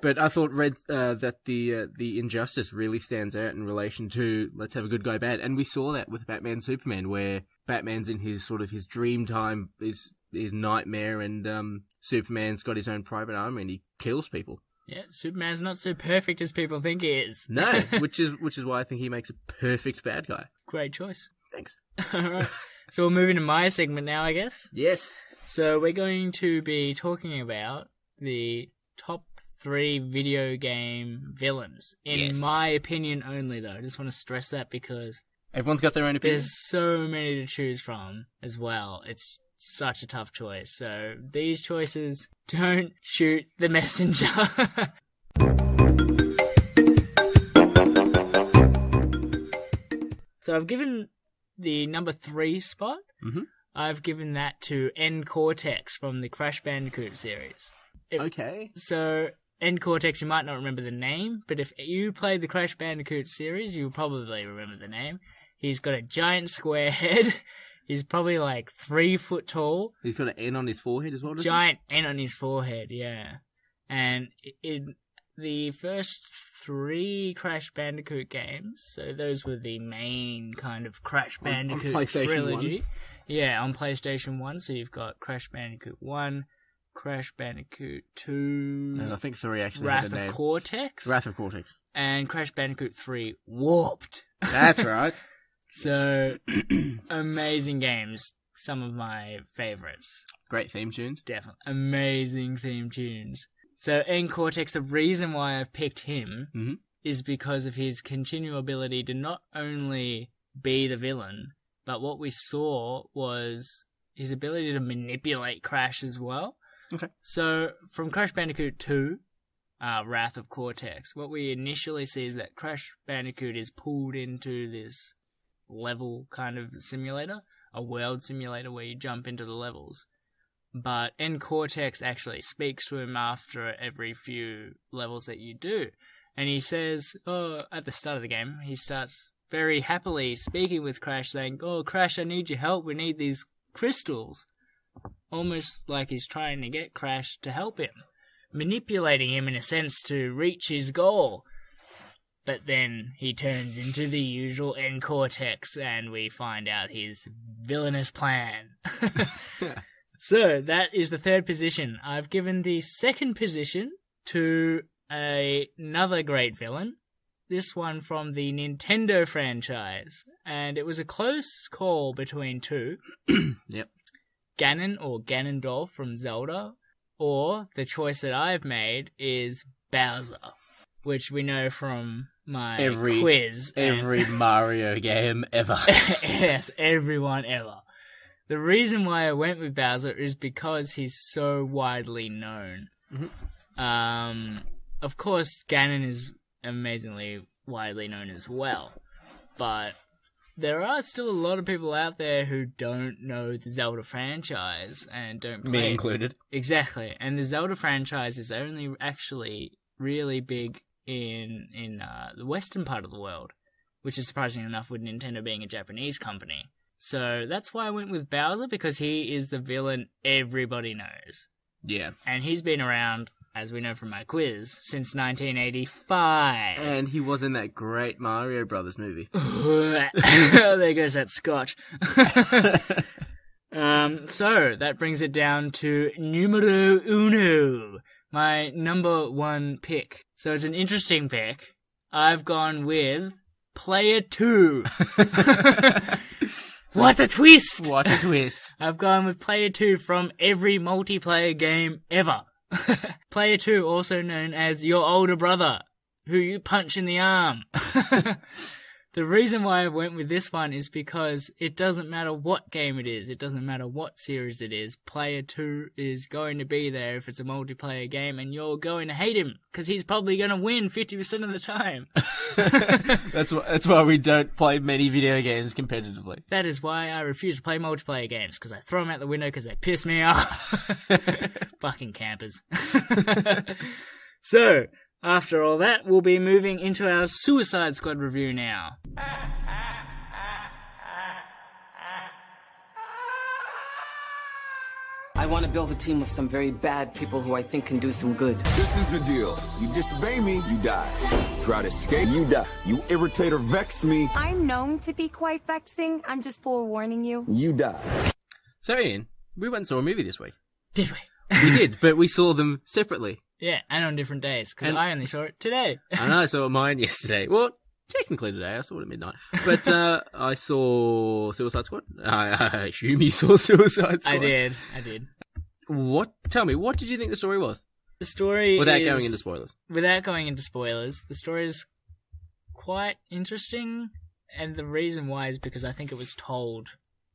Speaker 4: But I thought that the injustice really stands out in relation to let's have a good guy bad, and we saw that with Batman Superman, where Batman's in his sort of his dream time, his nightmare, and Superman's got his own private army and he kills people.
Speaker 3: Yeah, Superman's not so perfect as people think he is.
Speaker 4: No, which is why I think he makes a perfect bad guy.
Speaker 3: Great choice.
Speaker 4: Thanks.
Speaker 3: All right. So we'll move into my segment now, I guess.
Speaker 4: Yes.
Speaker 3: So we're going to be talking about the top 3 video game villains. In my opinion only, though. I just want to stress that because
Speaker 4: everyone's got their own opinion.
Speaker 3: There's so many to choose from as well. It's such a tough choice. So these choices, don't shoot the messenger. So I've given the number 3 spot.
Speaker 4: Mm-hmm.
Speaker 3: I've given that to N Cortex from the Crash Bandicoot series.
Speaker 4: Okay.
Speaker 3: So, N Cortex, you might not remember the name, but if you played the Crash Bandicoot series, you'll probably remember the name. He's got a giant square head. He's probably like 3 foot tall.
Speaker 4: He's got an N on his forehead as well, doesn't he?
Speaker 3: Giant N on his forehead, yeah. And in the first 3 Crash Bandicoot games, so those were the main kind of Crash Bandicoot
Speaker 4: on
Speaker 3: trilogy.
Speaker 4: 1.
Speaker 3: Yeah, on PlayStation 1, so you've got Crash Bandicoot 1, Crash Bandicoot 2...
Speaker 4: And I think 3 actually
Speaker 3: Wrath
Speaker 4: had a name.
Speaker 3: of Cortex?
Speaker 4: Wrath of Cortex.
Speaker 3: And Crash Bandicoot 3 Warped.
Speaker 4: That's right.
Speaker 3: So, amazing games. Some of my favourites.
Speaker 4: Great theme tunes.
Speaker 3: Definitely. Amazing theme tunes. So, N Cortex, the reason why I've picked him is because of his continual ability to not only be the villain, but what we saw was his ability to manipulate Crash as well.
Speaker 4: Okay.
Speaker 3: So, from Crash Bandicoot 2, Wrath of Cortex, what we initially see is that Crash Bandicoot is pulled into this level kind of simulator, a world simulator where you jump into the levels. But N Cortex actually speaks to him after every few levels that you do. And he says, at the start of the game, he starts very happily speaking with Crash, saying, "Oh, Crash, I need your help. We need these crystals." Almost like he's trying to get Crash to help him. Manipulating him, in a sense, to reach his goal. But then he turns into the usual N-Cortex, and we find out his villainous plan. So, that is the third position. I've given the second position to another great villain. This one from the Nintendo franchise. And it was a close call between two.
Speaker 4: Yep.
Speaker 3: Ganon or Ganondorf from Zelda. Or, the choice that I've made is Bowser. Which we know from my quiz.
Speaker 4: Every Mario game ever.
Speaker 3: Yes, everyone ever. The reason why I went with Bowser is because he's so widely known. Mm-hmm. Of course, Ganon is amazingly widely known as well. But there are still a lot of people out there who don't know the Zelda franchise and don't play
Speaker 4: Me included.
Speaker 3: Exactly. And the Zelda franchise is only actually really big in the western part of the world, which is surprising enough with Nintendo being a Japanese company. So that's why I went with Bowser, because he is the villain everybody knows.
Speaker 4: Yeah.
Speaker 3: And he's been around, as we know from my quiz, since 1985.
Speaker 4: And he was in that great Mario Brothers movie.
Speaker 3: There goes that scotch. So, that brings it down to numero uno, my number one pick. So it's an interesting pick. I've gone with Player 2. What a twist!
Speaker 4: What a twist.
Speaker 3: I've gone with Player 2 from every multiplayer game ever. Player 2, also known as your older brother, who you punch in the arm. The reason why I went with this one is because it doesn't matter what game it is, it doesn't matter what series it is, Player 2 is going to be there if it's a multiplayer game, and you're going to hate him, because he's probably going to win 50% of the time.
Speaker 4: That's why we don't play many video games competitively.
Speaker 3: That is why I refuse to play multiplayer games, because I throw them out the window because they piss me off. Fucking campers. So, after all that, we'll be moving into our Suicide Squad review now.
Speaker 8: I want to build a team of some very bad people who I think can do some good.
Speaker 9: This is the deal. You disobey me, you die. Try to escape, you die. You irritate or vex me,
Speaker 10: I'm known to be quite vexing. I'm just forewarning you.
Speaker 9: you die.
Speaker 4: So, Ian, we went and saw a movie this week.
Speaker 3: Did we?
Speaker 4: We did, but we saw them separately.
Speaker 3: Yeah, and on different days, because I only saw it today.
Speaker 4: And I saw mine yesterday. Well, technically today. I saw it at midnight. But I saw Suicide Squad. I assume you saw Suicide Squad.
Speaker 3: I did.
Speaker 4: Tell me, what did you think the story was?
Speaker 3: The story
Speaker 4: Without going into spoilers.
Speaker 3: Without going into spoilers, the story is quite interesting, and the reason why is because I think it was told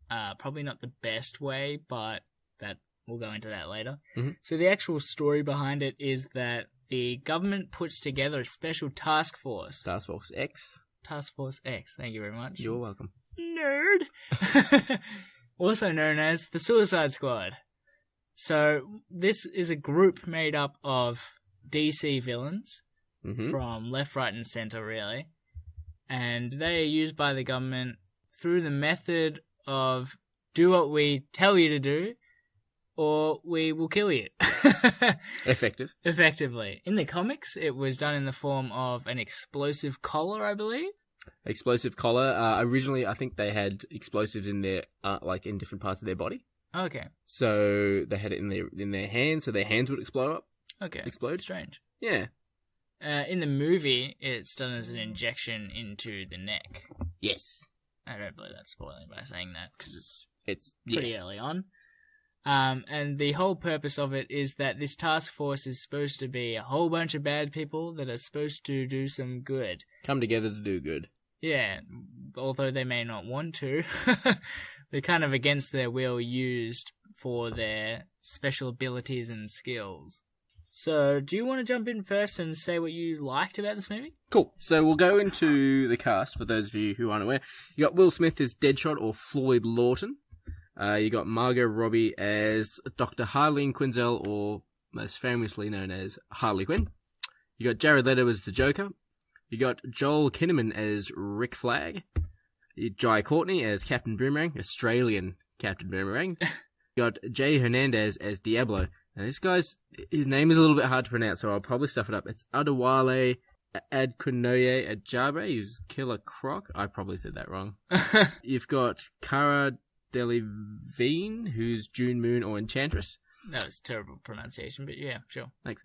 Speaker 3: probably not the best way, but that we'll go into that later.
Speaker 4: Mm-hmm.
Speaker 3: So the actual story behind it is that the government puts together a special task force.
Speaker 4: Task Force X.
Speaker 3: Task Force X, thank you very much.
Speaker 4: You're welcome.
Speaker 3: Nerd! Also known as the Suicide Squad. So this is a group made up of DC villains from left, right, and center, really. And they are used by the government through the method of do what we tell you to do, or we will kill you. Effectively. In the comics, it was done in the form of an explosive collar, I believe.
Speaker 4: Explosive collar. Originally, I think they had explosives in their, in different parts of their body.
Speaker 3: Okay.
Speaker 4: So they had it in their hands, so their hands would explode.
Speaker 3: Explode? Strange.
Speaker 4: Yeah.
Speaker 3: In the movie, it's done as an injection into the neck.
Speaker 4: Yes.
Speaker 3: I don't believe that's spoiling by saying that, because it's pretty early on. And the whole purpose of it is that this task force is supposed to be a whole bunch of bad people that are supposed to do some good.
Speaker 4: Come together to do good.
Speaker 3: Yeah, although they may not want to. They're kind of against their will used for their special abilities and skills. So, do you want to jump in first and say what you liked about this movie?
Speaker 4: Cool. So we'll go into the cast, for those of you who aren't aware. You got Will Smith as Deadshot, or Floyd Lawton. You got Margot Robbie as Dr. Harleen Quinzel, or most famously known as Harley Quinn. You got Jared Leto as the Joker. You got Joel Kinnaman as Rick Flag. Jai Courtney as Captain Boomerang, Australian Captain Boomerang. You got Jay Hernandez as Diablo. Now this guy's, his name is a little bit hard to pronounce, so I'll probably stuff it up. It's Adewale Adkunoye Ajabe, who's Killer Croc. I probably said that wrong. You've got Cara Delevingne, who's June Moon or Enchantress.
Speaker 3: That was terrible pronunciation, but yeah, sure.
Speaker 4: Thanks.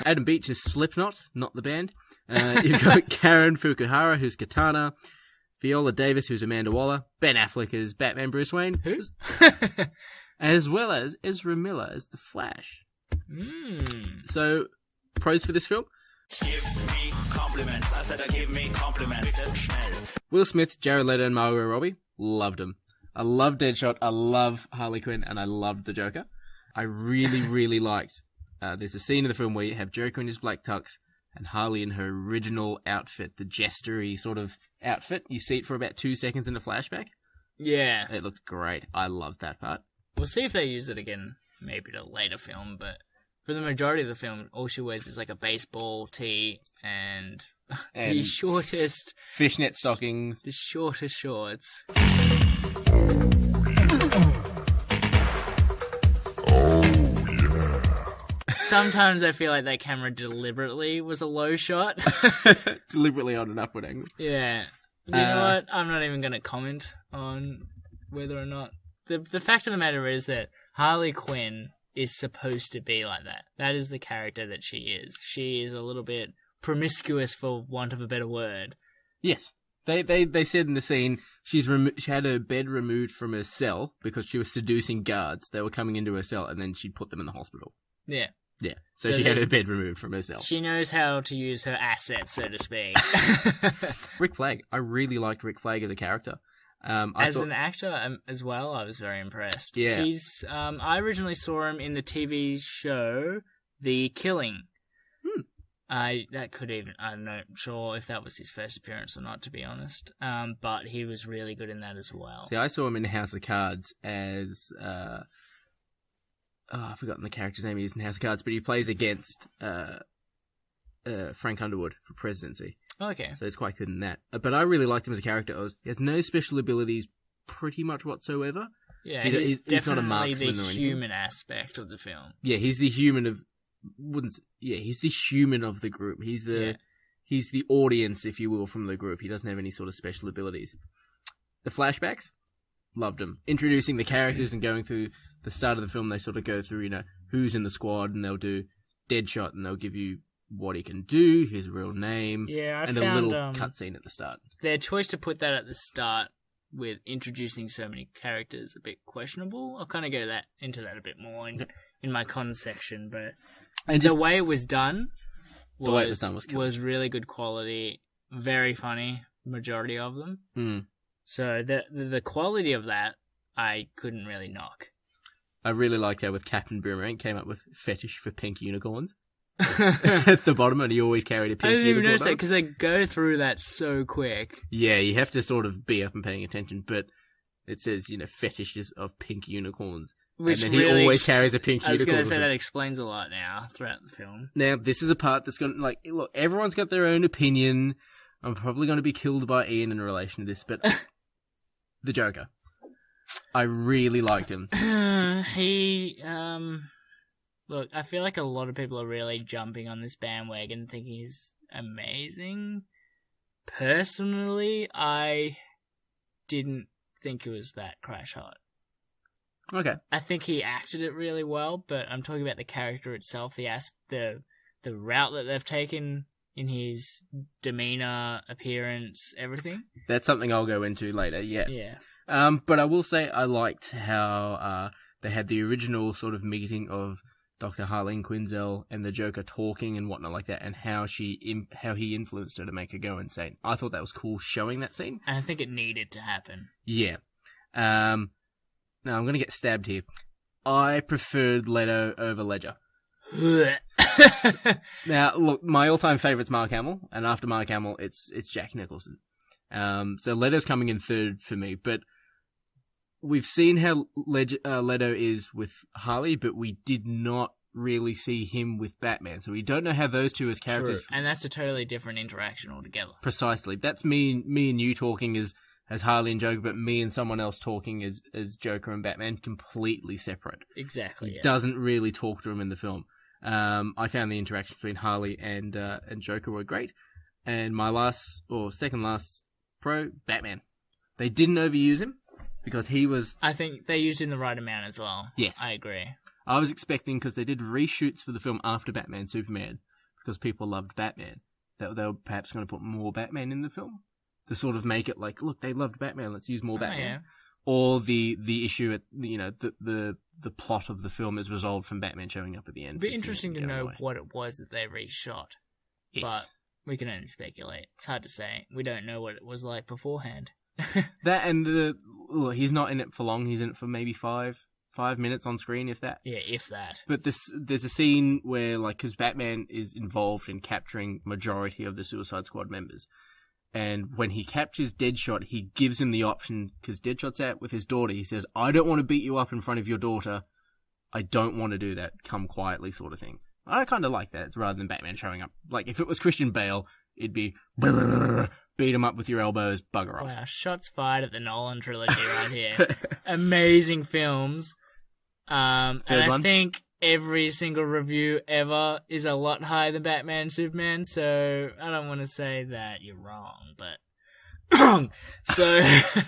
Speaker 4: Adam Beach is Slipknot, not the band. You've got Karen Fukuhara, who's Katana. Viola Davis, who's Amanda Waller. Ben Affleck is Batman Bruce Wayne.
Speaker 3: Who's?
Speaker 4: As well as Ezra Miller as the Flash. So, pros for this film?
Speaker 11: Give me compliments. I said give me compliments.
Speaker 4: Will Smith, Jared Leto, and Margot Robbie. Loved them. I love Deadshot, I love Harley Quinn, and I loved the Joker. I really, really liked. There's a scene in the film where you have Joker in his black tux and Harley in her original outfit, the jestery sort of outfit. You see it for about 2 seconds in the flashback.
Speaker 3: Yeah.
Speaker 4: It looks great. I loved that part.
Speaker 3: We'll see if they use it again, maybe in a later film, but for the majority of the film, all she wears is like a baseball tee and the shortest...
Speaker 4: fishnet stockings.
Speaker 3: The shortest shorts. Sometimes I feel like that camera deliberately was a low shot.
Speaker 4: Deliberately on an upward angle.
Speaker 3: Yeah. You know what? I'm not even going to comment on whether or not... The fact of the matter is that Harley Quinn is supposed to be like that. That is the character that she is. She is a little bit promiscuous, for want of a better word.
Speaker 4: Yes. They said in the scene she had her bed removed from her cell because she was seducing guards. They were coming into her cell and then she'd put them in the hospital.
Speaker 3: Yeah.
Speaker 4: Yeah. So she had her bed removed from her cell.
Speaker 3: She knows how to use her assets, so to speak.
Speaker 4: Rick Flag. I really liked Rick Flag as a character.
Speaker 3: As an actor as well, I was very impressed.
Speaker 4: Yeah.
Speaker 3: He's. I originally saw him in the TV show The Killing. I'm not sure if that was his first appearance or not, to be honest. But he was really good in that as well.
Speaker 4: See, I saw him in House of Cards as I've forgotten the character's name he is in House of Cards, but he plays against Frank Underwood for presidency.
Speaker 3: Okay.
Speaker 4: So he's quite good in that. But I really liked him as a character. He has no special abilities pretty much whatsoever.
Speaker 3: Yeah, he's definitely
Speaker 4: not a marksman
Speaker 3: the human aspect of the film.
Speaker 4: Yeah, he's the human of... he's the human of the group. He's the audience, if you will, from the group. He doesn't have any sort of special abilities. The flashbacks, loved them. Introducing the characters and going through the start of the film, they sort of go through, who's in the squad, and they'll do Deadshot, and they'll give you what he can do, his real name, and a little cutscene at the start.
Speaker 3: Their choice to put that at the start with introducing so many characters a bit questionable. I'll kind of go into that a bit more in my cons section, but the way it was done was really good quality, very funny, majority of them. So the quality of that I couldn't really knock.
Speaker 4: I really liked how with Captain Boomerang came up with fetish for pink unicorns at the bottom, and he always carried a pink unicorn.
Speaker 3: I didn't even notice that because they go through that so quick.
Speaker 4: Yeah, you have to sort of be up and paying attention, but it says, fetishes of pink unicorns.
Speaker 3: Which
Speaker 4: and then he always carries a pink unicorn.
Speaker 3: I was going to say that explains a lot now throughout the film.
Speaker 4: Now, this is a part that's going to, look, everyone's got their own opinion. I'm probably going to be killed by Ian in relation to this, but the Joker. I really liked him.
Speaker 3: Look, I feel like a lot of people are really jumping on this bandwagon thinking he's amazing. Personally, I didn't think it was that crash hot.
Speaker 4: Okay.
Speaker 3: I think he acted it really well, but I'm talking about the character itself, the route that they've taken in his demeanor, appearance, everything.
Speaker 4: That's something I'll go into later, yeah.
Speaker 3: Yeah.
Speaker 4: But I will say I liked how they had the original sort of meeting of Dr. Harleen Quinzel and the Joker talking and whatnot like that, and how he influenced her to make her go insane. I thought that was cool showing that scene.
Speaker 3: And I think it needed to happen.
Speaker 4: Yeah. Now, I'm going to get stabbed here. I preferred Leto over Ledger. Now, look, my all-time favourite's Mark Hamill, and after Mark Hamill, it's Jack Nicholson. So Leto's coming in third for me, but we've seen how Leto is with Harley, but we did not really see him with Batman, so we don't know how those two as characters...
Speaker 3: True. And that's a totally different interaction altogether.
Speaker 4: Precisely. That's me and you talking as Harley and Joker, but me and someone else talking as Joker and Batman, completely separate.
Speaker 3: Exactly, yeah.
Speaker 4: Doesn't really talk to him in the film. I found the interaction between Harley and Joker were great. And my second last pro, Batman. They didn't overuse him because he was...
Speaker 3: I think they used him the right amount as well.
Speaker 4: Yes.
Speaker 3: I agree.
Speaker 4: I was expecting, because they did reshoots for the film after Batman Superman, because people loved Batman, that they were perhaps going to put more Batman in the film to sort of make it like, look, they loved Batman, let's use more Batman.
Speaker 3: Yeah.
Speaker 4: Or the issue, the plot of the film is resolved from Batman showing up at the end.
Speaker 3: It'd be interesting to know what it was that they reshot.
Speaker 4: Yes.
Speaker 3: But we can only speculate. It's hard to say. We don't know what it was like beforehand.
Speaker 4: That and he's not in it for long. He's in it for maybe 5 minutes on screen, if that.
Speaker 3: Yeah, if that.
Speaker 4: But there's a scene where, like, because Batman is involved in capturing majority of the Suicide Squad members. And when he captures Deadshot, he gives him the option, because Deadshot's out with his daughter. He says, I don't want to beat you up in front of your daughter. I don't want to do that. Come quietly, sort of thing. I kind of like that, rather than Batman showing up. Like, if it was Christian Bale, it'd be, beat him up with your elbows, bugger off.
Speaker 3: Wow, shots fired at the Nolan trilogy right here. Amazing films. And I think every single review ever is a lot higher than Batman Superman, so I don't want to say that you're wrong, but... So...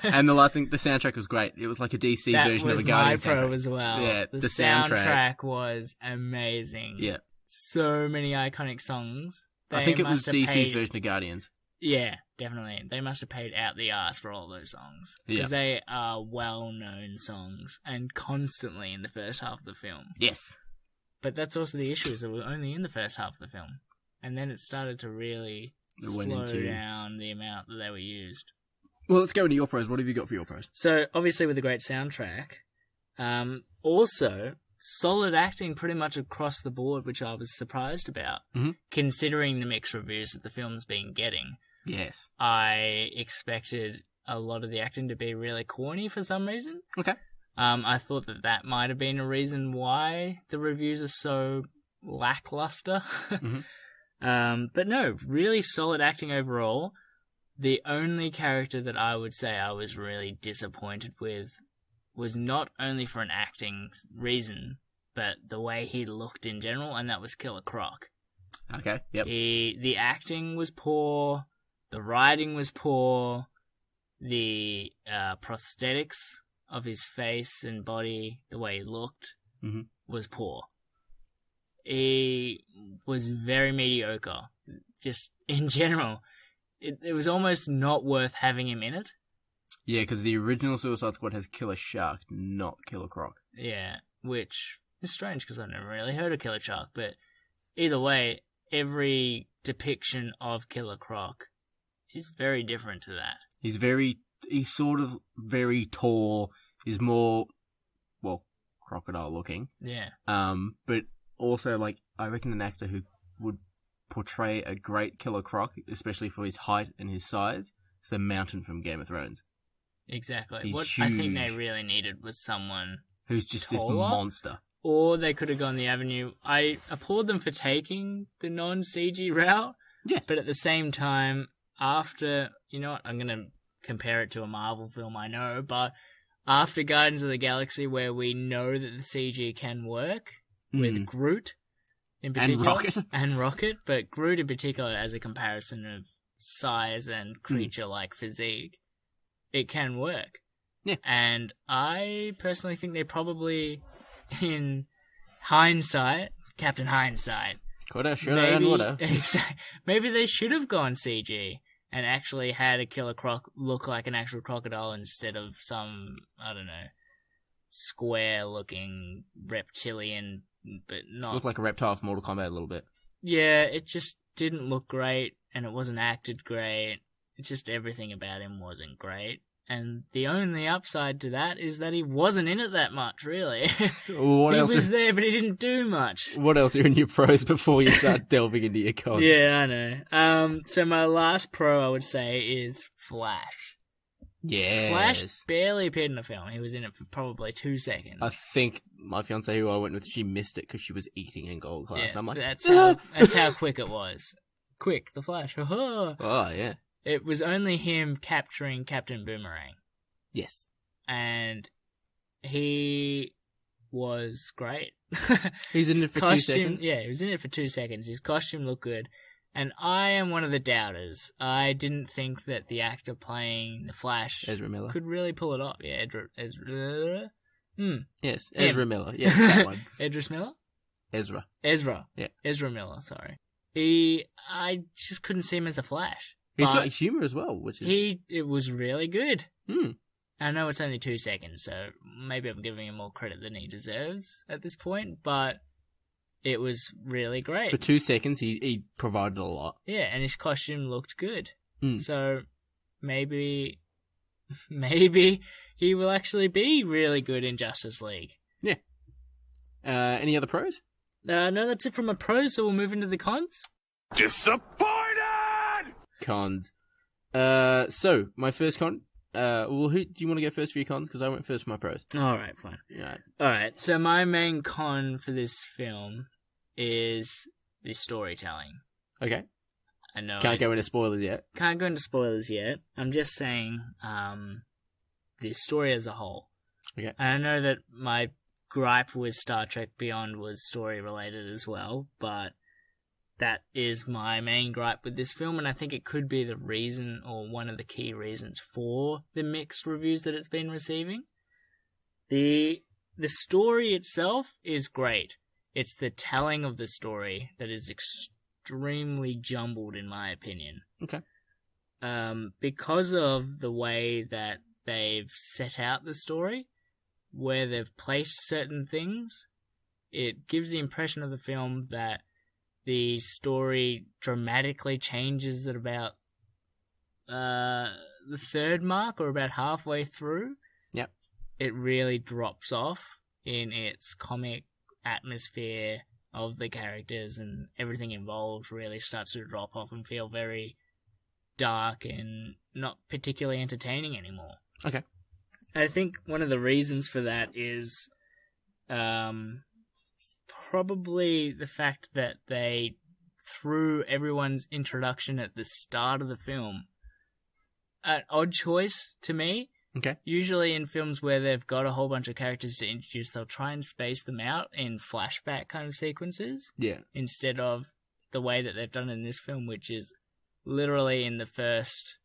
Speaker 4: And the last thing, the soundtrack was great. It was like a DC version of the Guardians soundtrack.
Speaker 3: That was my pro as well.
Speaker 4: Yeah,
Speaker 3: the soundtrack was amazing.
Speaker 4: Yeah.
Speaker 3: So many iconic songs.
Speaker 4: I think it was DC's version of Guardians.
Speaker 3: Yeah, definitely. They must have paid out the arse for all those songs. Because they are well-known songs, and constantly in the first half of the film.
Speaker 4: Yes.
Speaker 3: But that's also the issue, is that we're only in the first half of the film. And then it started to really slow down the amount that they were used.
Speaker 4: Well, let's go into your pros. What have you got for your pros?
Speaker 3: So, obviously with a great soundtrack, also... solid acting pretty much across the board, which I was surprised about, considering the mixed reviews that the film's been getting.
Speaker 4: Yes.
Speaker 3: I expected a lot of the acting to be really corny for some reason.
Speaker 4: Okay.
Speaker 3: I thought that might have been a reason why the reviews are so lackluster. But no, really solid acting overall. The only character that I would say I was really disappointed with was not only for an acting reason, but the way he looked in general, and that was Killer Croc.
Speaker 4: Okay, yep.
Speaker 3: The acting was poor, the writing was poor, the prosthetics of his face and body, the way he looked, was poor. He was very mediocre, just in general. It was almost not worth having him in it.
Speaker 4: Yeah, because the original Suicide Squad has Killer Shark, not Killer Croc.
Speaker 3: Yeah, which is strange because I've never really heard of Killer Shark, but either way, every depiction of Killer Croc is very different to that.
Speaker 4: He's sort of very tall, he's more, well, crocodile looking.
Speaker 3: Yeah.
Speaker 4: But also, like, I reckon an actor who would portray a great Killer Croc, especially for his height and his size, is the Mountain from Game of Thrones.
Speaker 3: Exactly.
Speaker 4: He's
Speaker 3: what
Speaker 4: huge.
Speaker 3: I think they really needed was someone
Speaker 4: who's just
Speaker 3: taller,
Speaker 4: this monster.
Speaker 3: Or they could have gone the avenue. I applaud them for taking the non-CG route.
Speaker 4: Yeah.
Speaker 3: But at the same time, after, you know what, I'm going to compare it to a Marvel film, I know, but after Guardians of the Galaxy, where we know that the CG can work, with Groot in particular. And Rocket. But Groot in particular as a comparison of size and creature-like physique, it can work.
Speaker 4: Yeah.
Speaker 3: And I personally think they probably, in hindsight, Captain Hindsight,
Speaker 4: coulda, shoulda, and woulda.
Speaker 3: Maybe they should have gone CG and actually had a Killer Croc look like an actual crocodile instead of some, I don't know, square-looking reptilian, but not...
Speaker 4: Looked like a reptile from Mortal Kombat a little bit.
Speaker 3: Yeah, it just didn't look great, and it wasn't acted great. It's just everything about him wasn't great. And the only upside to that is that he wasn't in it that much, really. He was there, but he didn't do much.
Speaker 4: What else are in your pros before you start delving into your cons?
Speaker 3: Yeah, I know. So my last pro, I would say, is Flash.
Speaker 4: Yes.
Speaker 3: Flash barely appeared in the film. He was in it for probably 2 seconds.
Speaker 4: I think my fiancée, who I went with, she missed it because she was eating in gold class.
Speaker 3: Yeah,
Speaker 4: I'm like,
Speaker 3: that's how quick it was. Quick, the Flash.
Speaker 4: Oh, yeah.
Speaker 3: It was only him capturing Captain Boomerang.
Speaker 4: Yes.
Speaker 3: And he was great.
Speaker 4: He's in it for 2 seconds?
Speaker 3: Yeah, he was in it for 2 seconds. His costume looked good. And I am one of the doubters. I didn't think that the actor playing the Flash
Speaker 4: Ezra Miller
Speaker 3: could really pull it off. Yeah, Ezra.
Speaker 4: Yes, Ezra Miller. Yes, that one.
Speaker 3: Ezra Miller?
Speaker 4: Ezra. Yeah.
Speaker 3: Ezra Miller, sorry. I just couldn't see him as the Flash.
Speaker 4: He's got humour as well, which is...
Speaker 3: It was really good. I know it's only 2 seconds, so maybe I'm giving him more credit than he deserves at this point, but it was really great.
Speaker 4: For 2 seconds, he provided a lot.
Speaker 3: Yeah, and his costume looked good. So maybe he will actually be really good in Justice League.
Speaker 4: Yeah. Any other pros?
Speaker 3: No, that's it from my pros, so we'll move into the cons.
Speaker 2: Disappointed!
Speaker 4: Cons. So, my first con... who do you want to go first for your cons? Because I went first for my pros.
Speaker 3: Alright, fine.
Speaker 4: Yeah.
Speaker 3: Alright, so my main con for this film is the storytelling.
Speaker 4: Okay.
Speaker 3: I know.
Speaker 4: Can't go into spoilers yet.
Speaker 3: Can't go into spoilers yet. I'm just saying, the story as a whole.
Speaker 4: Okay.
Speaker 3: And I know that my gripe with Star Trek Beyond was story related as well, but that is my main gripe with this film, and I think it could be the reason, or one of the key reasons, for the mixed reviews that it's been receiving. The story itself is great. It's the telling of the story that is extremely jumbled, in my opinion.
Speaker 4: Okay.
Speaker 3: Because of the way that they've set out the story, where they've placed certain things, it gives the impression of the film that the story dramatically changes at about the third mark, or about halfway through.
Speaker 4: Yep.
Speaker 3: It really drops off in its comic atmosphere of the characters, and everything involved really starts to drop off and feel very dark and not particularly entertaining anymore.
Speaker 4: Okay.
Speaker 3: I think one of the reasons for that is probably the fact that they threw everyone's introduction at the start of the film. An odd choice to me.
Speaker 4: Okay.
Speaker 3: Usually in films where they've got a whole bunch of characters to introduce, they'll try and space them out in flashback kind of sequences.
Speaker 4: Yeah.
Speaker 3: Instead of the way that they've done in this film, which is literally in the first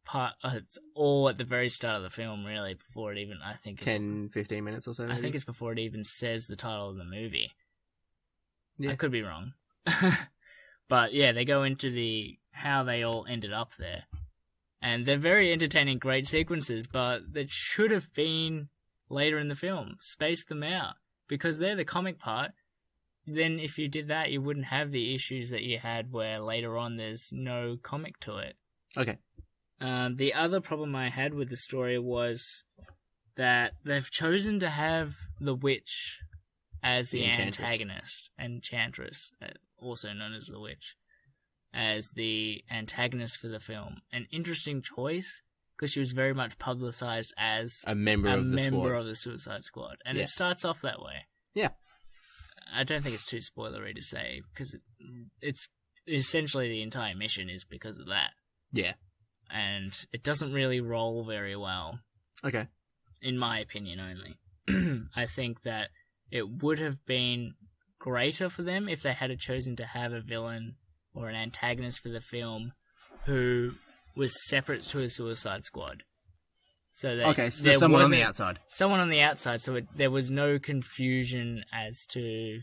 Speaker 3: part. It's all at the very start of the film, really, before it even, I think...
Speaker 4: 10, 15 minutes or so, maybe?
Speaker 3: I think it's before it even says the title of the movie.
Speaker 4: Yeah.
Speaker 3: I could be wrong. But yeah, they go into how they all ended up there. And they're very entertaining, great sequences, but that should have been later in the film. Space them out. Because they're the comic part. Then if you did that, you wouldn't have the issues that you had where later on there's no comic to it.
Speaker 4: Okay.
Speaker 3: The other problem I had with the story was that they've chosen to have the witch as the antagonist, Enchantress, also known as the witch, as the antagonist for the film. An interesting choice, because she was very much publicized as
Speaker 4: a member of the
Speaker 3: Suicide Squad. And it starts off that way.
Speaker 4: Yeah.
Speaker 3: I don't think it's too spoilery to say, because it's essentially the entire mission is because of that.
Speaker 4: Yeah.
Speaker 3: And it doesn't really roll very well.
Speaker 4: Okay.
Speaker 3: In my opinion only. I think that it would have been greater for them if they had chosen to have a villain or an antagonist for the film who was separate to a Suicide Squad. So that
Speaker 4: so someone on the outside.
Speaker 3: Someone on the outside, so there was no confusion as to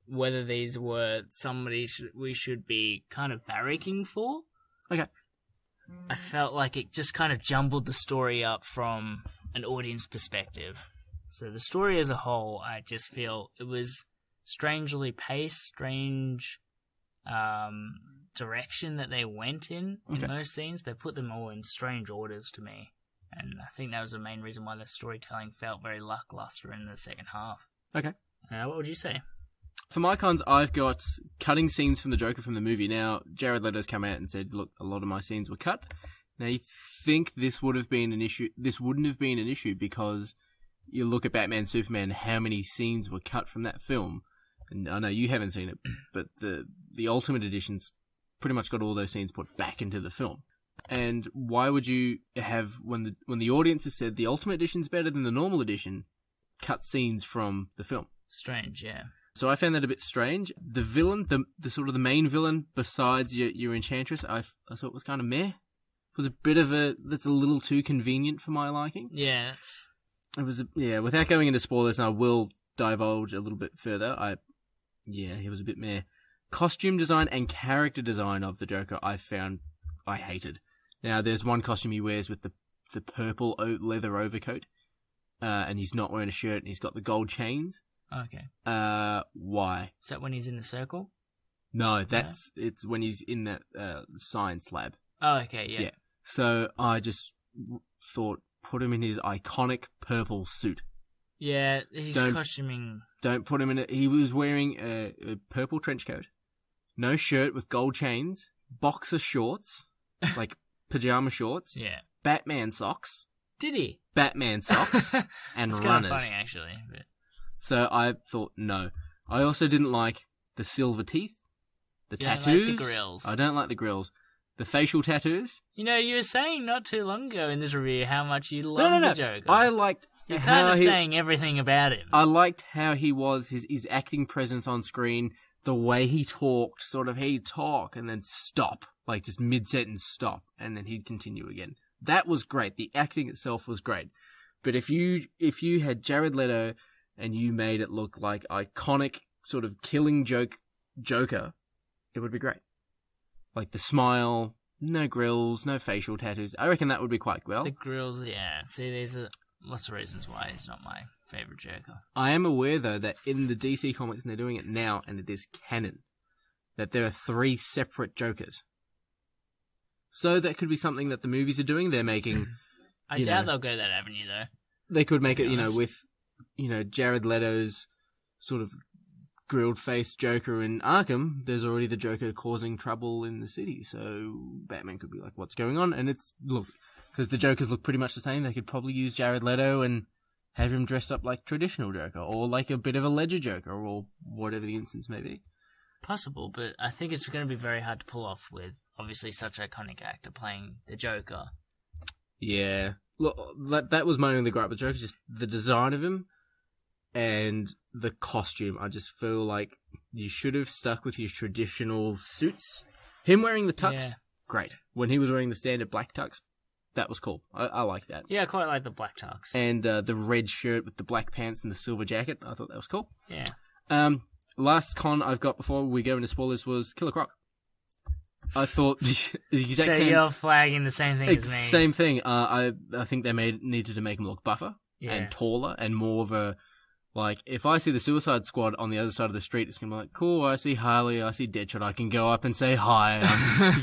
Speaker 3: whether these were somebody we should be kind of barracking for.
Speaker 4: Okay.
Speaker 3: I felt like it just kind of jumbled the story up from an audience perspective. So the story as a whole, I just feel it was strangely paced, strange direction that they went in most scenes. They put them all in strange orders to me. And I think that was the main reason why the storytelling felt very lackluster in the second half.
Speaker 4: Okay.
Speaker 3: What would you say?
Speaker 4: For my cons, I've got cutting scenes from the Joker from the movie. Now, Jared Leto's come out and said, look, a lot of my scenes were cut. Now, you think this would have been an issue? This wouldn't have been an issue because you look at Batman, Superman, how many scenes were cut from that film. And I know you haven't seen it, but the Ultimate Edition's pretty much got all those scenes put back into the film. And why would you have, when the audience has said the Ultimate Edition's better than the normal edition, cut scenes from the film?
Speaker 3: Strange, yeah.
Speaker 4: So I found that a bit strange. The villain, the sort of the main villain, besides your Enchantress, I thought was kind of meh. It was a bit of that's a little too convenient for my liking.
Speaker 3: Yeah.
Speaker 4: It was, without going into spoilers, and I will divulge a little bit further, he was a bit meh. Costume design and character design of the Joker, I hated. Now, there's one costume he wears with the purple leather overcoat, and he's not wearing a shirt, and he's got the gold chains.
Speaker 3: Okay.
Speaker 4: Why?
Speaker 3: Is that when he's in the circle?
Speaker 4: No, it's when he's in that science lab.
Speaker 3: Oh, okay, yeah.
Speaker 4: So I just thought, put him in his iconic purple suit.
Speaker 3: Yeah, his costuming...
Speaker 4: Don't put him in it. He was wearing a purple trench coat, no shirt with gold chains, boxer shorts, like pajama shorts.
Speaker 3: Yeah.
Speaker 4: Batman socks.
Speaker 3: Did he?
Speaker 4: Batman socks and
Speaker 3: It's
Speaker 4: runners.
Speaker 3: Kind of funny, actually. But...
Speaker 4: So I thought, no. I also didn't like the silver teeth, the tattoos.
Speaker 3: Don't like the grills.
Speaker 4: I don't like the grills. The facial tattoos.
Speaker 3: You know, you were saying not too long ago in this review how much you loved the Joker.
Speaker 4: I liked...
Speaker 3: You're kind of saying everything about him.
Speaker 4: I liked how he was, his acting presence on screen, the way he talked, sort of he'd talk and then stop, like just mid-sentence stop, and then he'd continue again. That was great. The acting itself was great. But if you had Jared Leto and you made it look like iconic sort of killing Joker, it would be great. Like the smile, no grills, no facial tattoos. I reckon that would be quite well.
Speaker 3: The grills, yeah. See, there's lots of reasons why he's not my favourite Joker.
Speaker 4: I am aware, though, that in the DC comics, and they're doing it now, and it is canon, that there are 3 separate Jokers. So that could be something that the movies are doing. They're making...
Speaker 3: I doubt they'll go that avenue, though.
Speaker 4: They could make it, with, Jared Leto's sort of grilled-faced Joker in Arkham. There's already the Joker causing trouble in the city, so Batman could be like, what's going on? And because the Jokers look pretty much the same, they could probably use Jared Leto and have him dressed up like traditional Joker, or like a bit of a Ledger Joker, or whatever the instance may be.
Speaker 3: Possible, but I think it's going to be very hard to pull off with, obviously, such an iconic actor playing the Joker.
Speaker 4: Yeah. Look, that was my only gripe with Joker, just the design of him and the costume. I just feel like you should have stuck with his traditional suits. Him wearing the tux, great. When he was wearing the standard black tux, that was cool. I like that.
Speaker 3: Yeah, I quite like the black tux.
Speaker 4: And the red shirt with the black pants and the silver jacket, I thought that was cool.
Speaker 3: Yeah.
Speaker 4: Last con I've got before we go into spoilers was Killer Croc. I thought the exact same...
Speaker 3: So you're flagging the same thing as me.
Speaker 4: Same thing. I think they needed to make him look buffer and taller and more of a... Like, if I see the Suicide Squad on the other side of the street, it's going to be like, cool, I see Harley, I see Deadshot, I can go up and say hi,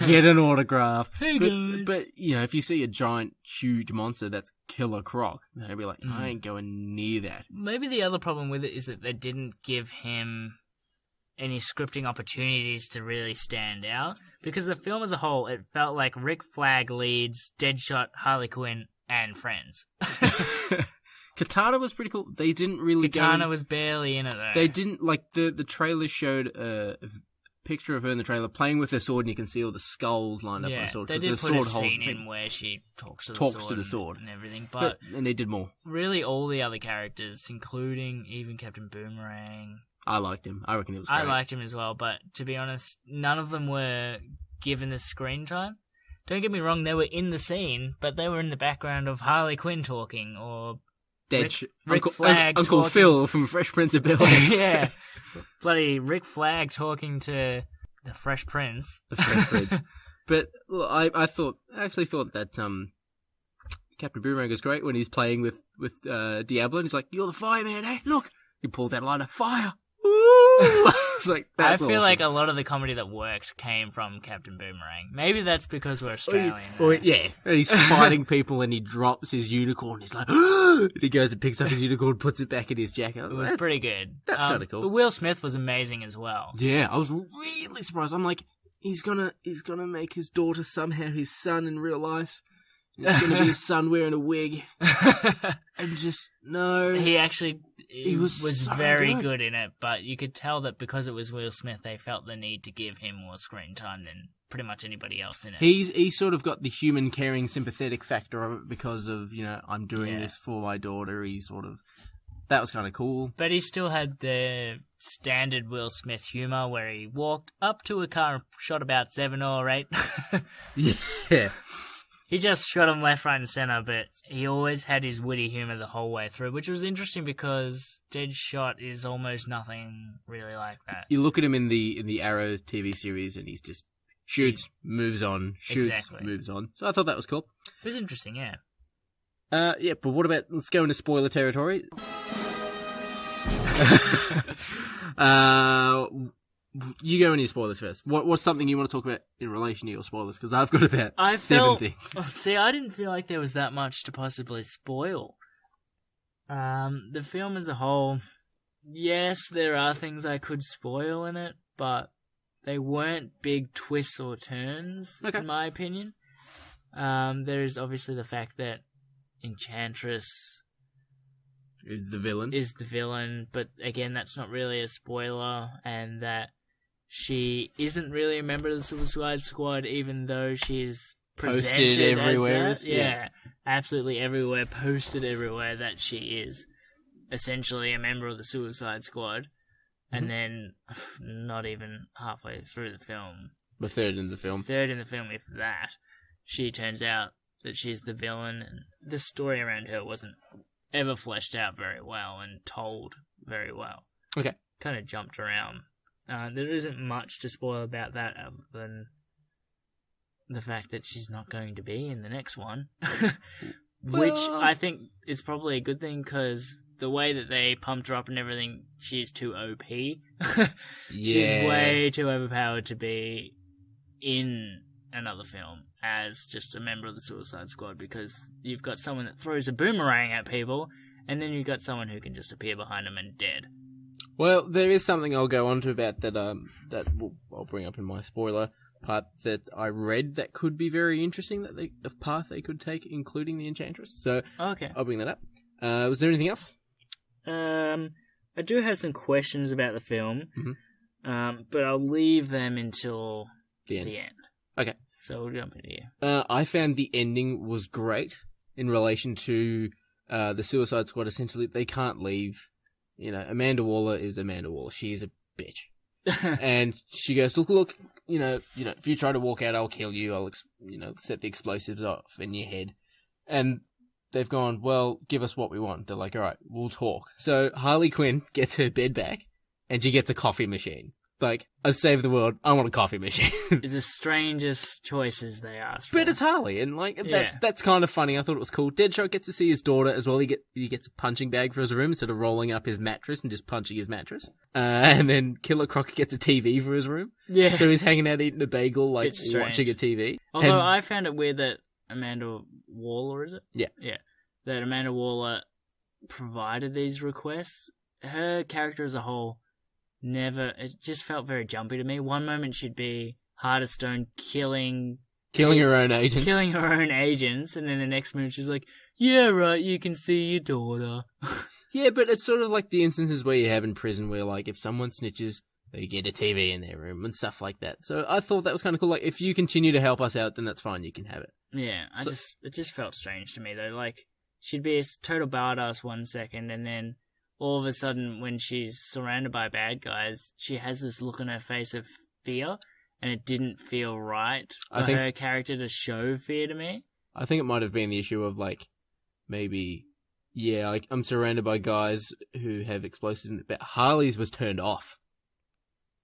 Speaker 4: get an autograph.
Speaker 3: Hey, guys.
Speaker 4: But, if you see a giant, huge monster that's Killer Croc, they'll be like, I ain't going near that.
Speaker 3: Maybe the other problem with it is that they didn't give him any scripting opportunities to really stand out. Because the film as a whole, it felt like Rick Flag leads Deadshot, Harley Quinn, and friends.
Speaker 4: Katana was pretty cool. They didn't really
Speaker 3: Katana was barely in it, though.
Speaker 4: They didn't, like, the trailer showed a picture of her in the trailer playing with her sword, and you can see all the skulls lined up on her sword.
Speaker 3: They did put a scene in where she talks to the sword and everything.
Speaker 4: And they did more.
Speaker 3: Really, all the other characters, including even Captain Boomerang...
Speaker 4: I liked him. I reckon he was great.
Speaker 3: I liked him as well, but to be honest, none of them were given the screen time. Don't get me wrong, they were in the scene, but they were in the background of Harley Quinn talking, or... Rick Flag
Speaker 4: Uncle Phil from Fresh Prince of Bel-Air.
Speaker 3: Yeah. Bloody Rick Flag talking to the Fresh Prince.
Speaker 4: The Fresh Prince. But look, I actually thought that Captain Boomerang was great when he's playing with Diablo, and he's like, "You're the fireman, eh? Look!" He pulls out a line of fire. It's like,
Speaker 3: I feel like a lot of the comedy that worked came from Captain Boomerang. Maybe that's because we're Australian.
Speaker 4: Yeah, he's fighting people and he drops his unicorn. He's like, and he goes and picks up his unicorn, puts it back in his jacket.
Speaker 3: It was pretty good.
Speaker 4: That's kind of cool.
Speaker 3: But Will Smith was amazing as well.
Speaker 4: Yeah, I was really surprised. I'm like, he's gonna make his daughter somehow his son in real life. It's going to be his son wearing a wig. And just, no.
Speaker 3: He actually was
Speaker 4: so
Speaker 3: very good in it, but you could tell that because it was Will Smith, they felt the need to give him more screen time than pretty much anybody else in it.
Speaker 4: He's sort of got the human, caring, sympathetic factor of it because of, I'm doing this for my daughter. He's sort of... that was kind of cool.
Speaker 3: But he still had the standard Will Smith humour where he walked up to a car and shot about 7 or 8.
Speaker 4: Yeah.
Speaker 3: He just shot him left, right, and centre, but he always had his witty humour the whole way through, which was interesting because Deadshot is almost nothing really like that.
Speaker 4: You look at him in the Arrow TV series, and he's just shoots, moves on, shoots, moves on. So I thought that was cool.
Speaker 3: It was interesting, yeah.
Speaker 4: Yeah, but what about, let's go into spoiler territory. You go into your spoilers first. What's something you want to talk about in relation to your spoilers? Because I've got about 7 things.
Speaker 3: See, I didn't feel like there was that much to possibly spoil. The film as a whole, yes, there are things I could spoil in it, but they weren't big twists or turns, in my opinion. There is obviously the fact that Enchantress
Speaker 4: is the villain,
Speaker 3: but again, that's not really a spoiler, and that she isn't really a member of the Suicide Squad, even though she's posted everywhere. As that. Yeah, absolutely everywhere, posted everywhere that she is essentially a member of the Suicide Squad, and then not even halfway through the film,
Speaker 4: the third in the film,
Speaker 3: if that, she turns out that she's the villain, and the story around her wasn't ever fleshed out very well and told very well.
Speaker 4: Okay.
Speaker 3: Kind of jumped around. There isn't much to spoil about that other than the fact that she's not going to be in the next one. Which I think is probably a good thing, because the way that they pumped her up and everything, she's too OP. She's way too overpowered to be in another film as just a member of the Suicide Squad, because you've got someone that throws a boomerang at people, and then you've got someone who can just appear behind them and dead.
Speaker 4: Well, there is something I'll go on to about that. I'll bring up in my spoiler part that I read that could be very interesting. That the path they could take, including the Enchantress. So
Speaker 3: okay,
Speaker 4: I'll bring that up. Was there anything else?
Speaker 3: I do have some questions about the film, but I'll leave them until the end.
Speaker 4: Okay.
Speaker 3: So we'll jump into here.
Speaker 4: I found the ending was great in relation to the Suicide Squad. Essentially, they can't leave. You know, Amanda Waller is Amanda Waller. She is a bitch. And she goes, look, you know, if you try to walk out, I'll kill you. I'll, set the explosives off in your head. And they've gone, well, give us what we want. They're like, all right, we'll talk. So Harley Quinn gets her bed back, and she gets a coffee machine. Like, I've saved the world, I want a coffee machine.
Speaker 3: It's the strangest choices they asked for.
Speaker 4: But it's Harley, and that's kind of funny. I thought it was cool. Deadshot gets to see his daughter as well. He gets a punching bag for his room instead of rolling up his mattress and just punching his mattress. And then Killer Croc gets a TV for his room. Yeah. So he's hanging out eating a bagel, watching a TV.
Speaker 3: Although I found it weird that Amanda Waller, is it?
Speaker 4: Yeah.
Speaker 3: Yeah. That Amanda Waller provided these requests. Her character as a whole, it just felt very jumpy to me. One moment she'd be hard as stone killing
Speaker 4: her own agents.
Speaker 3: And then the next minute she's like, yeah, right, you can see your daughter.
Speaker 4: Yeah, but it's sort of like the instances where you have in prison where, like, if someone snitches, they get a TV in their room and stuff like that. So I thought that was kind of cool. Like, if you continue to help us out, then that's fine, you can have it.
Speaker 3: Yeah, it just felt strange to me, though. Like, she'd be a total badass 1 second, and then all of a sudden, when she's surrounded by bad guys, she has this look on her face of fear, and it didn't feel right for her character to show fear to me.
Speaker 4: I think it might have been the issue of, like, maybe, yeah, like, I'm surrounded by guys who have explosives, but Harley's was turned off.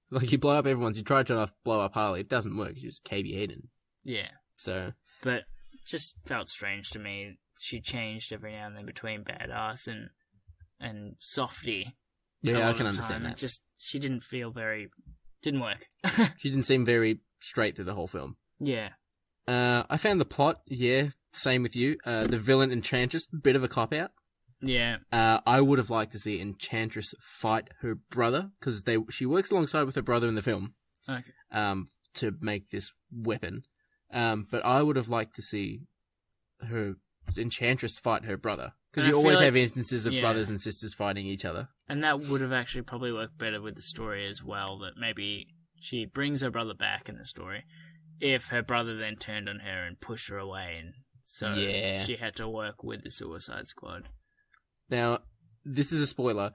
Speaker 4: So, like, you blow up everyone's, you try to blow up Harley, it doesn't work, you just cave your head in.
Speaker 3: Yeah.
Speaker 4: So.
Speaker 3: But it just felt strange to me. She changed every now and then between badass and softy.
Speaker 4: Yeah, I can understand that.
Speaker 3: She didn't work.
Speaker 4: She didn't seem very straight through the whole film.
Speaker 3: Yeah.
Speaker 4: I found the plot, same with you. The villain Enchantress, bit of a cop-out.
Speaker 3: Yeah.
Speaker 4: I would have liked to see Enchantress fight her brother, because she works alongside with her brother in the film.
Speaker 3: Okay.
Speaker 4: To make this weapon. But I would have liked to see her Enchantress fight her brother. Because you always have instances of brothers and sisters fighting each other.
Speaker 3: And that would have actually probably worked better with the story as well, that maybe she brings her brother back in the story, if her brother then turned on her and pushed her away, and so she had to work with the Suicide Squad.
Speaker 4: Now, this is a spoiler,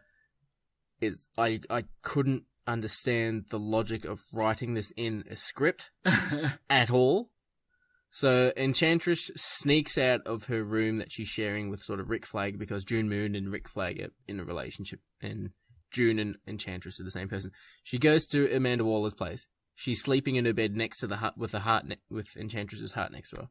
Speaker 4: I couldn't understand the logic of writing this in a script at all. So Enchantress sneaks out of her room that she's sharing with sort of Rick Flag, because June Moon and Rick Flag are in a relationship, and June and Enchantress are the same person. She goes to Amanda Waller's place. She's sleeping in her bed next to the hut with with Enchantress's heart next to her.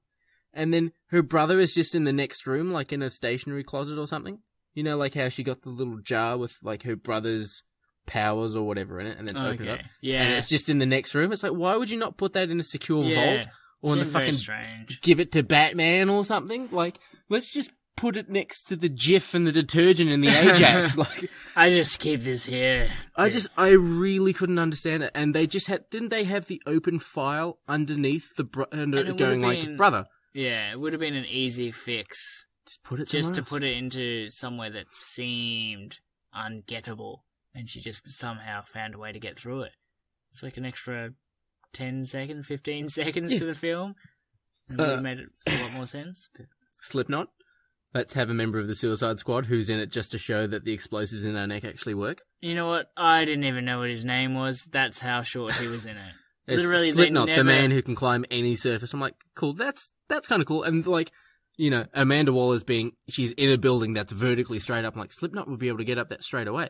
Speaker 4: And then her brother is just in the next room, like in a stationery closet or something. You know, like how she got the little jar with like her brother's powers or whatever in it, and then open it up.
Speaker 3: Yeah.
Speaker 4: And it's just in the next room. It's like, why would you not put that in a secure vault? Or in the fucking
Speaker 3: strange.
Speaker 4: Give it to Batman or something? Like, let's just put it next to the Jif and the detergent and the Ajax. Like,
Speaker 3: I just keep this here.
Speaker 4: I really couldn't understand it. And they just didn't they have the open file underneath the going like, brother?
Speaker 3: Yeah, it would have been an easy fix.
Speaker 4: Just put it
Speaker 3: just to
Speaker 4: else.
Speaker 3: put it into somewhere that seemed ungettable, and she just somehow found a way to get through it. It's like an extra 10 seconds, 15 seconds to the film. And it would have made it a lot more sense. But...
Speaker 4: Slipknot. Let's have a member of the Suicide Squad who's in it just to show that the explosives in our neck actually work.
Speaker 3: You know what? I didn't even know what his name was. That's how short he was in it.
Speaker 4: It's
Speaker 3: Literally,
Speaker 4: Slipknot, the man who can climb any surface. I'm like, cool, that's kind of cool. And like, you know, Amanda Waller's she's in a building that's vertically straight up. I'm like, Slipknot would be able to get up that straight away.